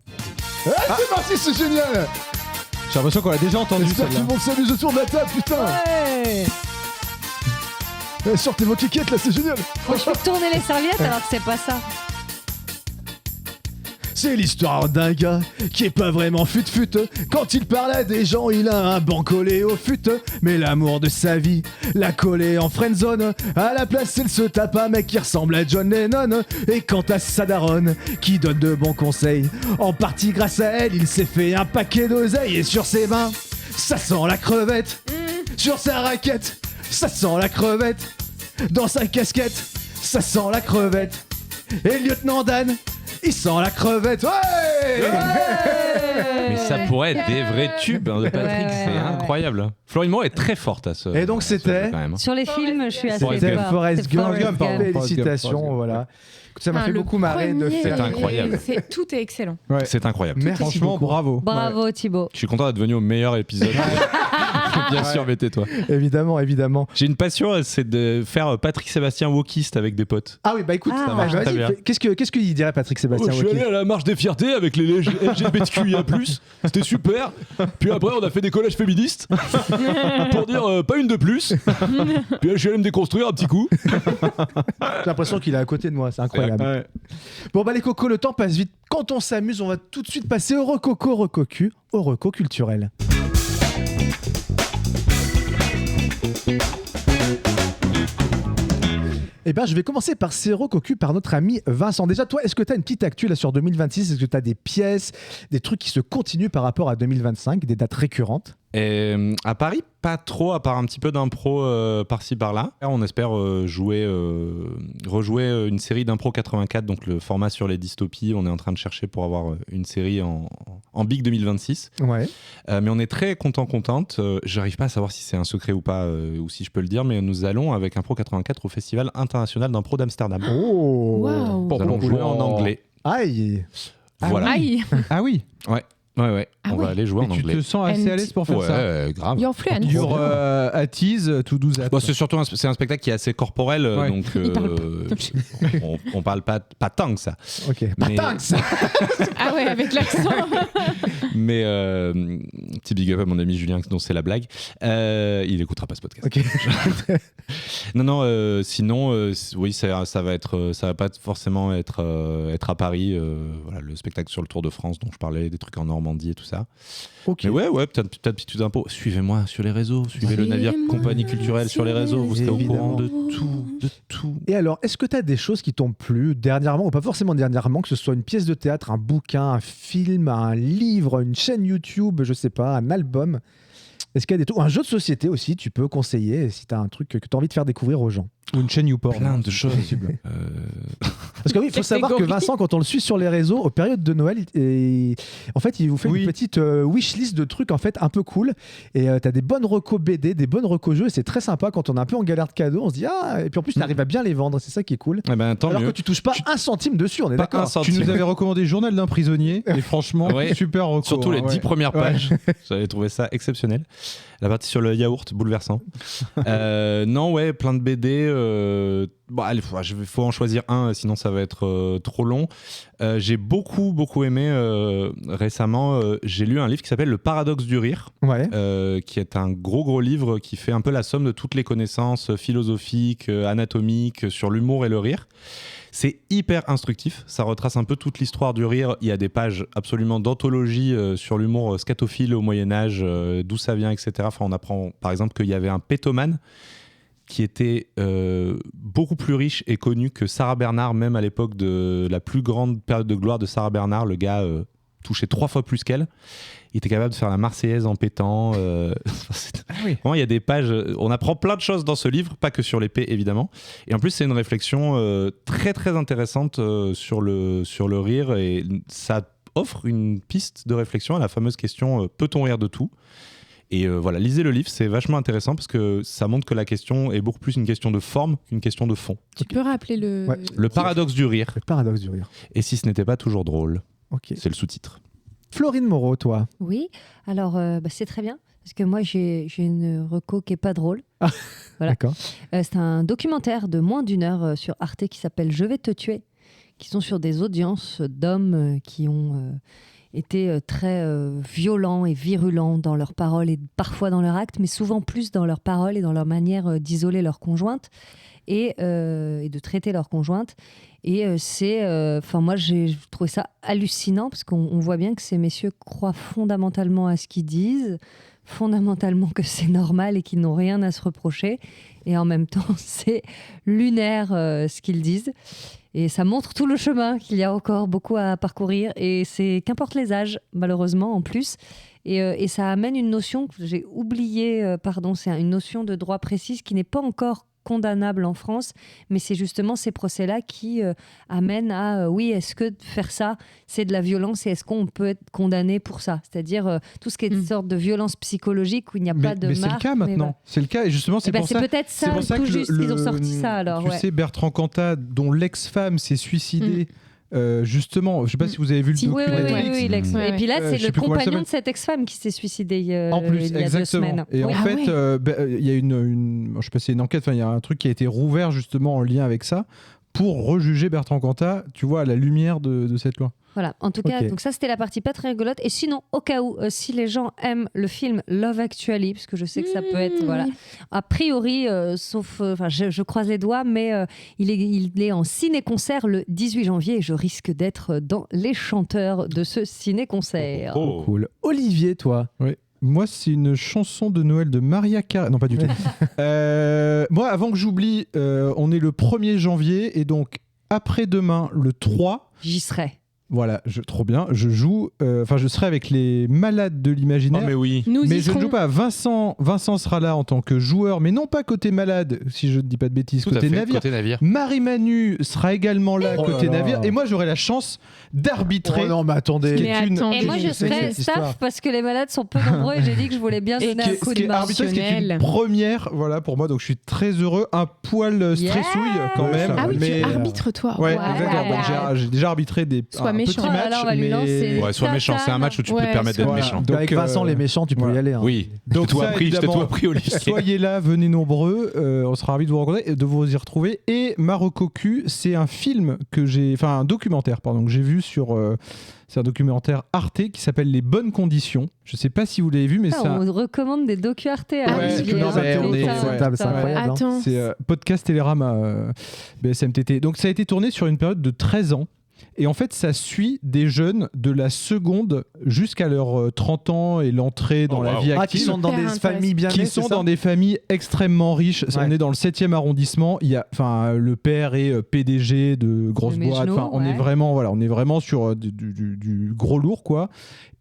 Ah, c'est parti, c'est génial. J'ai l'impression qu'on l'a déjà entendu J'espère que tout celle-là. le monde s'amuse autour de la table, putain. Ouais. Sortez vos quiquettes là, c'est génial. Faut que je fais tourner les serviettes alors que c'est pas ça. C'est l'histoire d'un gars qui est pas vraiment fut-fut. Quand il parle à des gens, il a un banc collé au fut. Mais l'amour de sa vie l'a collé en friendzone. À la place, il se tape un mec qui ressemble à John Lennon. Et quant à sa daronne, qui donne de bons conseils, en partie grâce à elle, il s'est fait un paquet d'oseille. Et sur ses mains, ça sent la crevette. Sur sa raquette, ça sent la crevette. Dans sa casquette, ça sent la crevette. Et le lieutenant Dan, il sent la crevette. Ouais. Mais ça pourrait être des vrais tubes hein, de Patrick, Ouais, c'est ouais. incroyable. Florine Moore est très forte à ce. Et donc, à ce c'était jeu, quand même. Sur les films, je suis assez C'était d'accord. Forrest C'est Gump. Forrest Gump. Félicitations, Forrest Gump. voilà. Écoute, ça m'a Ah, fait le beaucoup marrer de premier, faire. C'est incroyable. Tout est excellent. Ouais. C'est incroyable. Merci Franchement, beaucoup. bravo. Bravo Thibaut. Je suis content d'être venu au meilleur épisode. Bien sûr, mettez-toi. Évidemment, évidemment. J'ai une passion, c'est de faire Patrick Sébastien wokiste avec des potes. Ah oui, bah écoute, Ça marche vas-y, très bien. qu'est-ce qu'il dirait Patrick Sébastien Je suis Wauquiez allé à la marche des fiertés avec les LGBTQIA+, c'était super. Puis après, on a fait des collèges féministes pour dire pas une de plus. Puis là, je suis allé me déconstruire un petit coup. J'ai l'impression qu'il est à côté de moi, c'est incroyable. Ouais. Bon bah les cocos, le temps passe vite. Quand on s'amuse, on va tout de suite passer au recoco, recocu, au reco culturel. Eh bien, je vais commencer par ces recocus par notre ami Vincent. Déjà, toi, est-ce que tu as une petite actu là sur 2026 ? Est-ce que tu as des pièces, des trucs qui se continuent par rapport à 2025, des dates récurrentes ? Et, à Paris, pas trop, à part un petit peu d'impro par-ci par-là. On espère rejouer une série d'impro 84, donc le format sur les dystopies. On est en train de chercher pour avoir une série en Big 2026. Ouais. Mais on est très contente. J'arrive pas à savoir si c'est un secret ou pas, ou si je peux le dire, mais nous allons avec Impro 84 au Festival international d'impro d'Amsterdam. Oh Waouh. Nous allons jouer en anglais. Aïe. Voilà. Aïe. Ah oui. Ouais. Ah On va ouais. aller jouer en Et tu anglais. te sens assez à l'aise pour faire ça. Ouais, grave. You're fluent. You're at tout 12 Bon, c'est surtout c'est un spectacle qui est assez corporel, Ouais. donc Il parle on parle pas tant que ça. Ok. Mais- Pas tant que ça. Ah ouais, avec l'accent. Mais petit big up à mon ami Julien dont c'est la blague. Il écoutera pas ce podcast. Ok. Non, sinon, oui, ça va pas forcément être à Paris. Voilà, le spectacle sur le Tour de France dont je parlais, des trucs en Normandie et tout ça. Ok. Mais ouais, petite petite info. Suivez-moi sur les réseaux, suivez le navire Compagnie Culturelle sur les réseaux, vous serez au courant de tout. Et alors, est-ce que tu as des choses qui t'ont plu dernièrement, ou pas forcément dernièrement, que ce soit une pièce de théâtre, un bouquin, un film, un livre, une chaîne YouTube, je sais pas, un album? Est-ce qu'il y a des trucs, un jeu de société aussi, tu peux conseiller si tu as un truc que tu as envie de faire découvrir aux gens? Ou une chaîne YouPorn. Plein de choses. Parce que oui, il faut savoir que Vincent, quand on le suit sur les réseaux, aux périodes de Noël, en fait, il vous fait une petite wishlist de trucs en fait un peu cool. Et tu as des bonnes recos BD, des bonnes recos jeux. Et c'est très sympa quand on est un peu en galère de cadeaux. On se dit, ah, et puis en plus, tu arrives à bien les vendre. C'est ça qui est cool. Eh ben, tant Alors mieux. que tu touches pas un centime dessus, on est d'accord. Tu nous avais recommandé Journal d'un prisonnier. Et franchement, super reco. Surtout les 10 premières pages. J'avais trouvé ça exceptionnel. La partie sur le yaourt, bouleversant. Non, ouais, plein de BD. Bon, allez, faut en choisir un, sinon ça va être trop long. J'ai beaucoup aimé récemment. J'ai lu un livre qui s'appelle Le Paradoxe du rire, qui est un gros livre qui fait un peu la somme de toutes les connaissances philosophiques, anatomiques sur l'humour et le rire. C'est hyper instructif, ça retrace un peu toute l'histoire du rire. Il y a des pages absolument d'anthologie sur l'humour scatophile au Moyen-Âge, d'où ça vient, etc. Enfin, on apprend par exemple qu'il y avait un pétomane qui était beaucoup plus riche et connu que Sarah Bernhardt, même à l'époque de la plus grande période de gloire de Sarah Bernhardt. Le gars touchait 3 fois plus qu'elle. Il était capable de faire la Marseillaise en pétant. Vraiment, il y a des pages. On apprend plein de choses dans ce livre, pas que sur l'épée, évidemment. Et en plus, c'est une réflexion très intéressante sur le rire. Et ça offre une piste de réflexion à la fameuse question peut-on rire de tout ? Et voilà, lisez le livre, c'est vachement intéressant parce que ça montre que la question est beaucoup plus une question de forme qu'une question de fond. Tu peux rappeler Le paradoxe du rire. Le paradoxe du rire. Et si ce n'était pas toujours drôle, c'est le sous-titre. Florine Moreau, toi? Oui, alors c'est très bien parce que moi j'ai une reco qui est pas drôle. Voilà. D'accord. C'est un documentaire de moins d'1 heure sur Arte qui s'appelle Je vais te tuer, qui sont sur des audiences d'hommes qui ont été très violents et virulents dans leurs paroles et parfois dans leurs actes, mais souvent plus dans leurs paroles et dans leur manière d'isoler leur conjointe et de traiter leur conjointe. Et moi j'ai trouvé ça hallucinant parce qu'on voit bien que ces messieurs croient fondamentalement à ce qu'ils disent, fondamentalement que c'est normal et qu'ils n'ont rien à se reprocher, et en même temps c'est lunaire ce qu'ils disent. Et ça montre tout le chemin qu'il y a encore beaucoup à parcourir. Et c'est qu'importe les âges, malheureusement, en plus. Et ça amène une notion que j'ai oubliée, c'est une notion de droit précise qui n'est pas encore condamnable en France, mais c'est justement ces procès-là qui amènent à oui, est-ce que faire ça, c'est de la violence et est-ce qu'on peut être condamné pour ça? C'est-à-dire tout ce qui est une sorte de violence psychologique où il n'y a pas de marque. Mais c'est le cas maintenant. C'est le cas et justement c'est pour ça. C'est peut-être ça tout juste qu'ils ont sorti ça alors. Tu sais, Bertrand Cantat, dont l'ex-femme s'est suicidée. Justement, je ne sais pas si vous avez vu le documentaire. Oui, et puis là, c'est le compagnon de cette ex-femme qui s'est suicidé en plus, il y a 2 semaines. Et en fait, il y a je sais pas si c'est une enquête, il y a un truc qui a été rouvert justement en lien avec ça pour rejuger Bertrand Cantat, tu vois, à la lumière de cette loi. Voilà, en tout cas, donc ça c'était la partie pas très rigolote. Et sinon, au cas où, si les gens aiment le film Love Actually, parce que je sais que ça peut être, voilà, a priori, sauf, je croise les doigts, mais il est en ciné-concert le 18 janvier et je risque d'être dans les chanteurs de ce ciné-concert. Oh, cool. Olivier, toi? Oui. Moi, c'est une chanson de Noël de Maria Carey. Non, pas du tout. Moi, avant que j'oublie, on est le 1er janvier et donc après-demain, le 3. J'y serai. Voilà, trop bien. Je joue, je serai avec les malades de l'imaginaire. Oh, mais oui. Mais je ne joue pas. Vincent sera là en tant que joueur, mais non pas côté malade, si je ne dis pas de bêtises, côté navire. Marie-Manu sera également là côté navire. Et moi, j'aurai la chance d'arbitrer. Oh non, mais attendez. Et moi, je serai staff parce que les malades sont peu nombreux et j'ai dit que je voulais bien donner un coup de main. Ce qui est une première, voilà, pour moi. Donc, je suis très heureux. Un poil stressouille quand même. Ah oui, tu arbitres toi. Ouais, exactement. J'ai déjà arbitré des méchant. Petit match, alors on va lui lancer. Ouais, sois méchant, c'est un match où tu peux te permettre d'être méchant. Donc, avec Vincent, les méchants, tu peux y aller. Hein. Oui, donc je t'ai tout appris, Olivier. Soyez là, venez nombreux, on sera ravis de vous rencontrer et de vous y retrouver. Et Marocco Q, c'est un film un documentaire, pardon, que j'ai vu sur. C'est un documentaire Arte qui s'appelle Les Bonnes Conditions. Je ne sais pas si vous l'avez vu, mais on recommande des docu Arte. C'est incroyable. C'est podcast Télérama, BSMTT. Donc ça a été tourné sur une période de 13 ans. Et en fait, ça suit des jeunes de la seconde jusqu'à leurs 30 ans et l'entrée dans la vie active. Qui sont dans des familles bien nées, Qui sont dans des familles extrêmement riches. Ouais. On est dans le 7e arrondissement. Il y a, le père est PDG de grosses Le boîtes. Maginot, On est vraiment sur du gros lourd, quoi.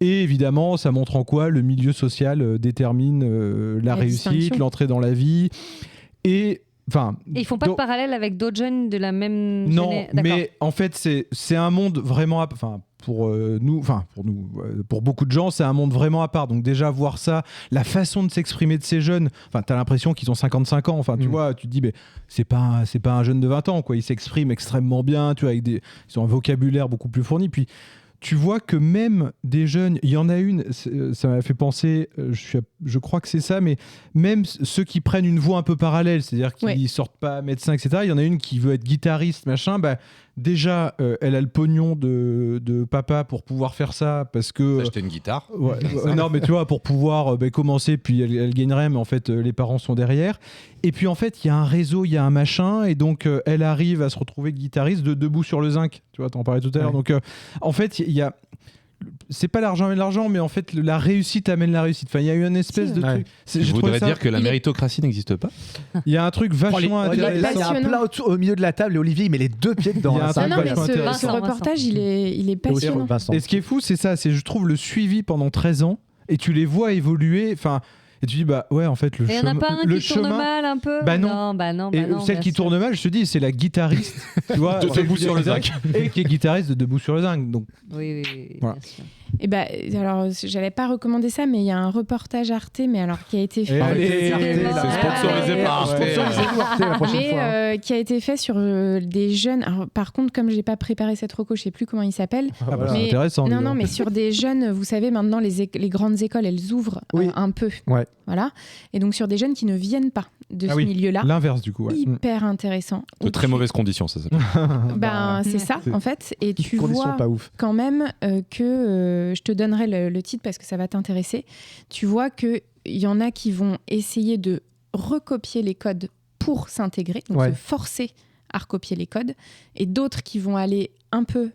Et évidemment, ça montre en quoi le milieu social détermine la réussite, distinction. l'entrée dans la vie. Et Et ils font pas de parallèle avec d'autres jeunes de la même non, D'accord. mais en fait, c'est un monde vraiment... pour beaucoup de gens, c'est un monde vraiment à part. Donc déjà, voir ça, la façon de s'exprimer de ces jeunes, t'as l'impression qu'ils ont 55 ans. Tu vois, tu te dis, mais c'est pas un jeune de 20 ans, quoi. Ils s'expriment extrêmement bien, tu vois, ils ont un vocabulaire beaucoup plus fourni. Puis tu vois que même des jeunes, il y en a une, ça m'a fait penser, je crois que c'est ça, mais même ceux qui prennent une voie un peu parallèle, c'est-à-dire qui sortent pas médecin, etc., il y en a une qui veut être guitariste, machin, déjà, elle a le pognon de papa pour pouvoir faire ça, parce que... Acheter une guitare. Non, mais tu vois, pour pouvoir commencer, puis elle gagnerait, mais en fait, les parents sont derrière. Et puis, en fait, il y a un réseau, il y a un machin, et donc, elle arrive à se retrouver guitariste Debout sur le zinc. Tu vois, t'en parlais tout à l'heure. Donc, en fait, il y a... C'est pas l'argent mais l'argent, mais en fait, la réussite amène la réussite. Il y a eu une espèce de truc. Je voudrais dire que la méritocratie n'existe pas. Il y a un truc vachement intéressant. Il y a un plat au milieu de la table et Olivier, il met les deux pieds dedans. Non, mais ce reportage, il est passionnant. Et ce qui est fou, c'est ça, c'est je trouve le suivi pendant 13 ans et tu les vois évoluer. Et tu dis, en fait, le chemin. Il n'y en a pas un qui tourne mal un peu Non. Non, et celle qui tourne mal, je te dis, c'est la guitariste tu vois, de Debout sur le zinc. Et qui est guitariste de Debout sur le zinc. Donc, oui, voilà. bien sûr. Et alors, j'allais pas recommander ça, mais il y a un reportage Arte, mais alors qui a été fait. C'est sponsorisé par Arte. Mais qui a été fait sur des jeunes. Alors, par contre, comme j'ai pas préparé cette reco, je sais plus comment il s'appelle. C'est intéressant. Non, mais sur des jeunes, vous savez, maintenant les grandes écoles, elles ouvrent un peu. Ouais. Voilà. Et donc sur des jeunes qui ne viennent pas de ce milieu-là. L'inverse du coup. Hyper intéressant. De très mauvaises conditions, ça s'appelle. C'est ça, en fait. Et tu vois pas ouf. quand même que je te donnerai le titre parce que ça va t'intéresser. Tu vois qu'il y en a qui vont essayer de recopier les codes pour s'intégrer, donc se forcer à recopier les codes, et d'autres qui vont aller un peu,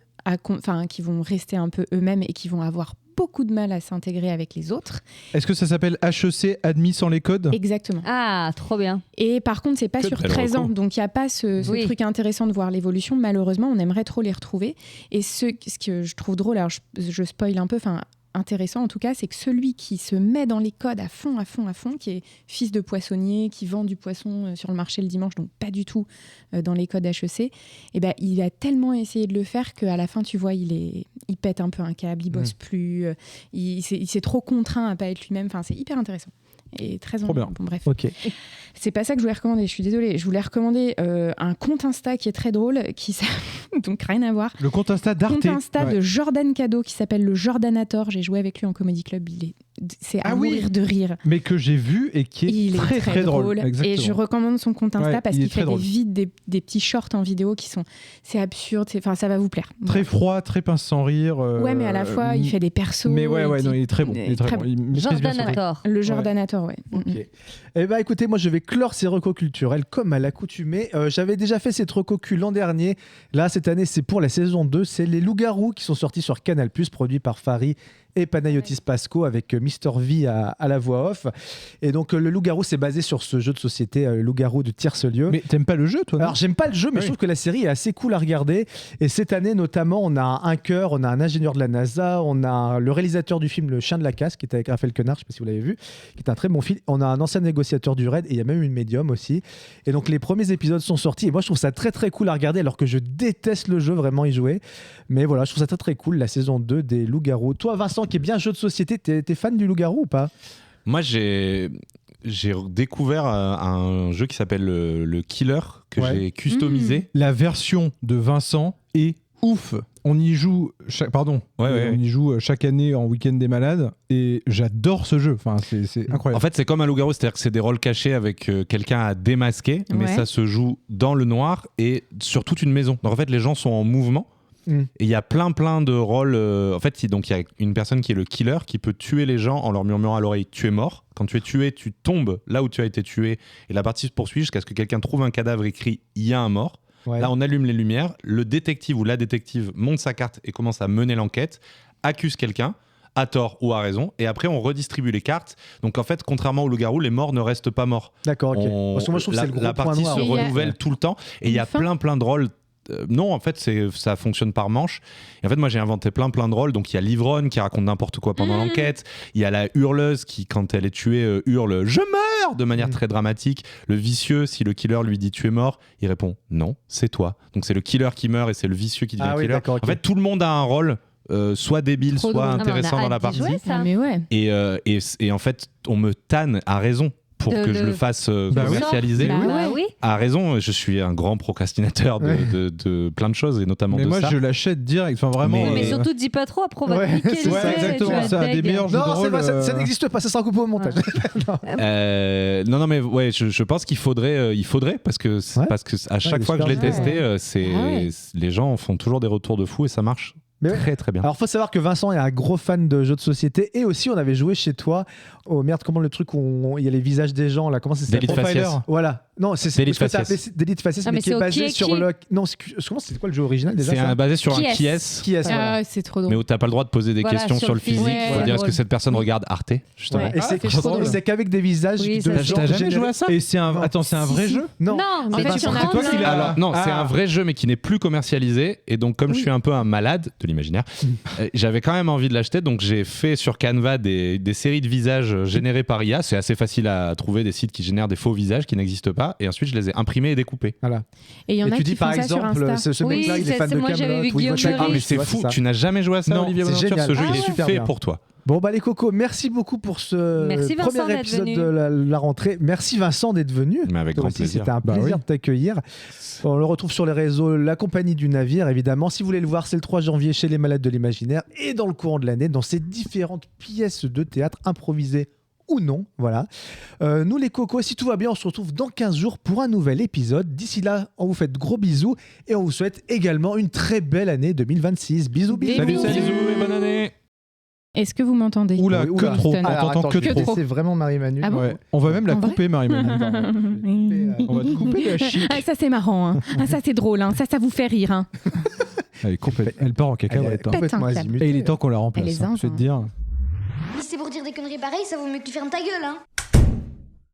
qui vont rester un peu eux-mêmes et qui vont avoir beaucoup de mal à s'intégrer avec les autres. Est-ce que ça s'appelle HEC, admis sans les codes ? Exactement. Ah, trop bien. Et par contre, c'est pas sur 13 ans, donc il n'y a pas ce truc intéressant de voir l'évolution. Malheureusement, on aimerait trop les retrouver. Et ce que je trouve drôle, alors je spoil un peu, intéressant en tout cas, c'est que celui qui se met dans les codes à fond, qui est fils de poissonnier, qui vend du poisson sur le marché le dimanche, donc pas du tout dans les codes HEC, il a tellement essayé de le faire qu'à la fin, tu vois, il pète un peu un câble, il bosse plus, il s'est trop contraint à pas être lui-même. C'est hyper intéressant. Et très bien. Bon, bref. Ok. C'est pas ça que je voulais recommander, je suis désolée. Je voulais recommander un compte Insta qui est très drôle, donc rien à voir. Le compte Insta d'Arte. Compte Insta de Jordan Cadeau qui s'appelle le Jordanator. J'ai joué avec lui en Comedy Club. C'est à mourir de rire. Mais que j'ai vu et qui est très, très drôle. Et je recommande son compte Insta parce qu'il fait des petits shorts en vidéo qui sont... C'est absurde, ça va vous plaire. Très froid, très pince sans rire. Ouais, mais à la fois, il fait des persos. Mais il est très bon. Jordanator. Le Jordanator, ouais. Ok. Écoutez, moi je vais clore ces recos culturels comme à l'accoutumée. J'avais déjà fait cette reco cul l'an dernier. Là, cette année, c'est pour la saison 2. C'est Les Loups-Garous qui sont sortis sur Canal+, produits par Fari et Panayotis Pasco avec Mr V à la voix off. Et donc le Loup-Garou, c'est basé sur ce jeu de société Loup-Garou de Tierce-Lieu. Mais t'aimes pas le jeu, toi? Alors j'aime pas le jeu, mais je trouve que la série est assez cool à regarder. Et cette année notamment, on a un hacker, on a un ingénieur de la NASA, on a le réalisateur du film Le Chien de la Casse qui est avec Raphaël Quenard, je sais pas si vous l'avez vu, qui est un très bon film. On a un ancien négociateur du RAID et il y a même une médium aussi. Et donc les premiers épisodes sont sortis et moi je trouve ça très très cool à regarder alors que je déteste le jeu, vraiment y jouer. Mais voilà, je trouve ça très très cool, la saison 2 des Loups-Garous. Toi Vincent qui est bien jeu de société, t'es fan du Loup-Garou ou pas? Moi j'ai découvert un jeu qui s'appelle le Killer que j'ai customisé. La version de Vincent est ouf. On y joue on y joue chaque année en week-end des malades et j'adore ce jeu. Enfin, c'est incroyable. En fait, c'est comme un loup-garou, c'est-à-dire que c'est des rôles cachés avec quelqu'un à démasquer, mais ça se joue dans le noir et sur toute une maison. Donc en fait, les gens sont en mouvement. Et il y a plein de rôles. En fait, il y a une personne qui est le killer qui peut tuer les gens en leur murmurant à l'oreille tu es mort. Quand tu es tué, tu tombes là où tu as été tué et la partie se poursuit jusqu'à ce que quelqu'un trouve un cadavre écrit il y a un mort. Ouais. Là, on allume les lumières, le détective ou la détective monte sa carte et commence à mener l'enquête, accuse quelqu'un, à tort ou à raison, et après on redistribue les cartes. Donc en fait, contrairement au loup-garou, les morts ne restent pas morts. D'accord, ok. Parce que moi je trouve que c'est le gros la point partie noir. se Et il y a- renouvelle tout le temps, et il y a plein de rôles. Non, en fait, ça fonctionne par manche. Et en fait, moi, j'ai inventé plein de rôles. Donc, il y a l'ivrogne qui raconte n'importe quoi pendant l'enquête. Il y a la hurleuse qui, quand elle est tuée, hurle « Je meurs !» de manière très dramatique. Le vicieux, si le killer lui dit « Tu es mort », il répond « Non, c'est toi ». Donc, c'est le killer qui meurt et c'est le vicieux qui devient Ah oui, killer. d'accord, ok. En fait, tout le monde a un rôle, soit débile, Trop soit drôle. intéressant dans la partie. Ah, mais ouais. Et en fait, on me tanne à raison pour De que je le- le fasse Bah oui. commercialiser. Bah oui. À raison, je suis un grand procrastinateur de plein de choses et notamment Mais de moi, ça. je l'achète direct. Enfin, vraiment. Mais- Mais surtout, dis pas trop, après on va Ouais, te piquer c'est les ça, idées, exactement, tu vas ça a être des deg. meilleurs jeux de Non, c'est rôle. pas, ça n'existe pas, ça sera coupé au montage. Non, mais ouais, je pense qu'il faudrait, parce que Ouais. à chaque il est fois que je l'ai super testé, bien. Ah ouais. les gens font toujours des retours de fou et ça marche Mais ouais. très très bien. Alors, faut savoir que Vincent est un gros fan de jeux de société et aussi on avait joué chez toi. Oh merde, comment le truc où il y a les visages des gens là, comment ça s'appelle? D'Elite Faciès. Voilà. Non, c'est D'Elite ce que t'as Faciès. appelé d'Elite Faciès, Ah, mais mais qui est c'est au basé qui est sur qui le. Non, comment c'était quoi le jeu original déjà C'est ça basé sur Qui un est-ce qui est, Qui est voilà. Ah, c'est trop mais drôle. où t'as pas le droit de poser des Voilà, questions sur sur le le physique. physique, Faut ouais. dire est-ce Ouais. que cette personne regarde Arte justement. Ouais. Et c'est c'est trop drôle. c'est qu'avec des visages Oui, de ça, gens. T'as jamais générés. joué à ça Et c'est un. Non. Attends, c'est un vrai jeu Non. Non, mais En fait, tu il y en a rentres plein. là. Alors non, c'est un vrai jeu mais qui n'est plus commercialisé et donc comme je suis un peu un malade de l'imaginaire, j'avais quand même envie de l'acheter donc j'ai fait sur Canva des séries de visages générés par IA. C'est assez facile à trouver des sites qui génèrent des faux visages qui n'existent pas et ensuite je les ai imprimés et découpés. Voilà. Et il y en Et a tu qui dis font par ça sur exemple, Insta. ce Oui, mec-là, il est c'est- fan de moi, j'avais Camelot. vu ou il voit Guillaume chaque- Meurice. Ah mais Oui, c'est tu vois, fou, ça. tu n'as jamais joué à ça Non, Olivier c'est Bonaventure, génial. ce jeu Ah il est ouais. super fait bien. pour toi. Bon bah les cocos, merci beaucoup pour ce Merci, Vincent, premier d'être épisode venu. de la rentrée. Merci Vincent d'être venu. Mais avec Toi grand aussi, plaisir. C'était un Bah plaisir oui. de t'accueillir. On le retrouve sur les réseaux La Compagnie du Navire, évidemment. Si vous voulez le voir, c'est le 3 janvier chez les Malades de l'Imaginaire et dans le courant de l'année, dans ces différentes pièces de théâtre improvisées ou non. Voilà. Nous, les cocos, si tout va bien, on se retrouve dans 15 jours pour un nouvel épisode. D'ici là, on vous fait de gros bisous et on vous souhaite également une très belle année 2026. Bisous, bisous. Salut, Salut et bonne année. Est-ce que vous m'entendez? Oula, Oui, que oula. trop. On Alors, t'entend attends, que je vais trop. laisser vraiment Marie-Manu. Ah bon Ouais. On va même la En vrai couper, Marie-Manu. On va te couper la chic. Ah, ça c'est marrant, hein. Ah, ça c'est drôle, hein. Ça vous fait rire. Hein. Elle est complète. Elle part en cacahuète. hein. complètement Pète un azimut. Et il est temps qu'on la Elle remplace. est hein, je vais te zinzin. dire. Mais c'est pour dire des conneries pareilles, ça vaut mieux que tu fermes ta gueule, hein.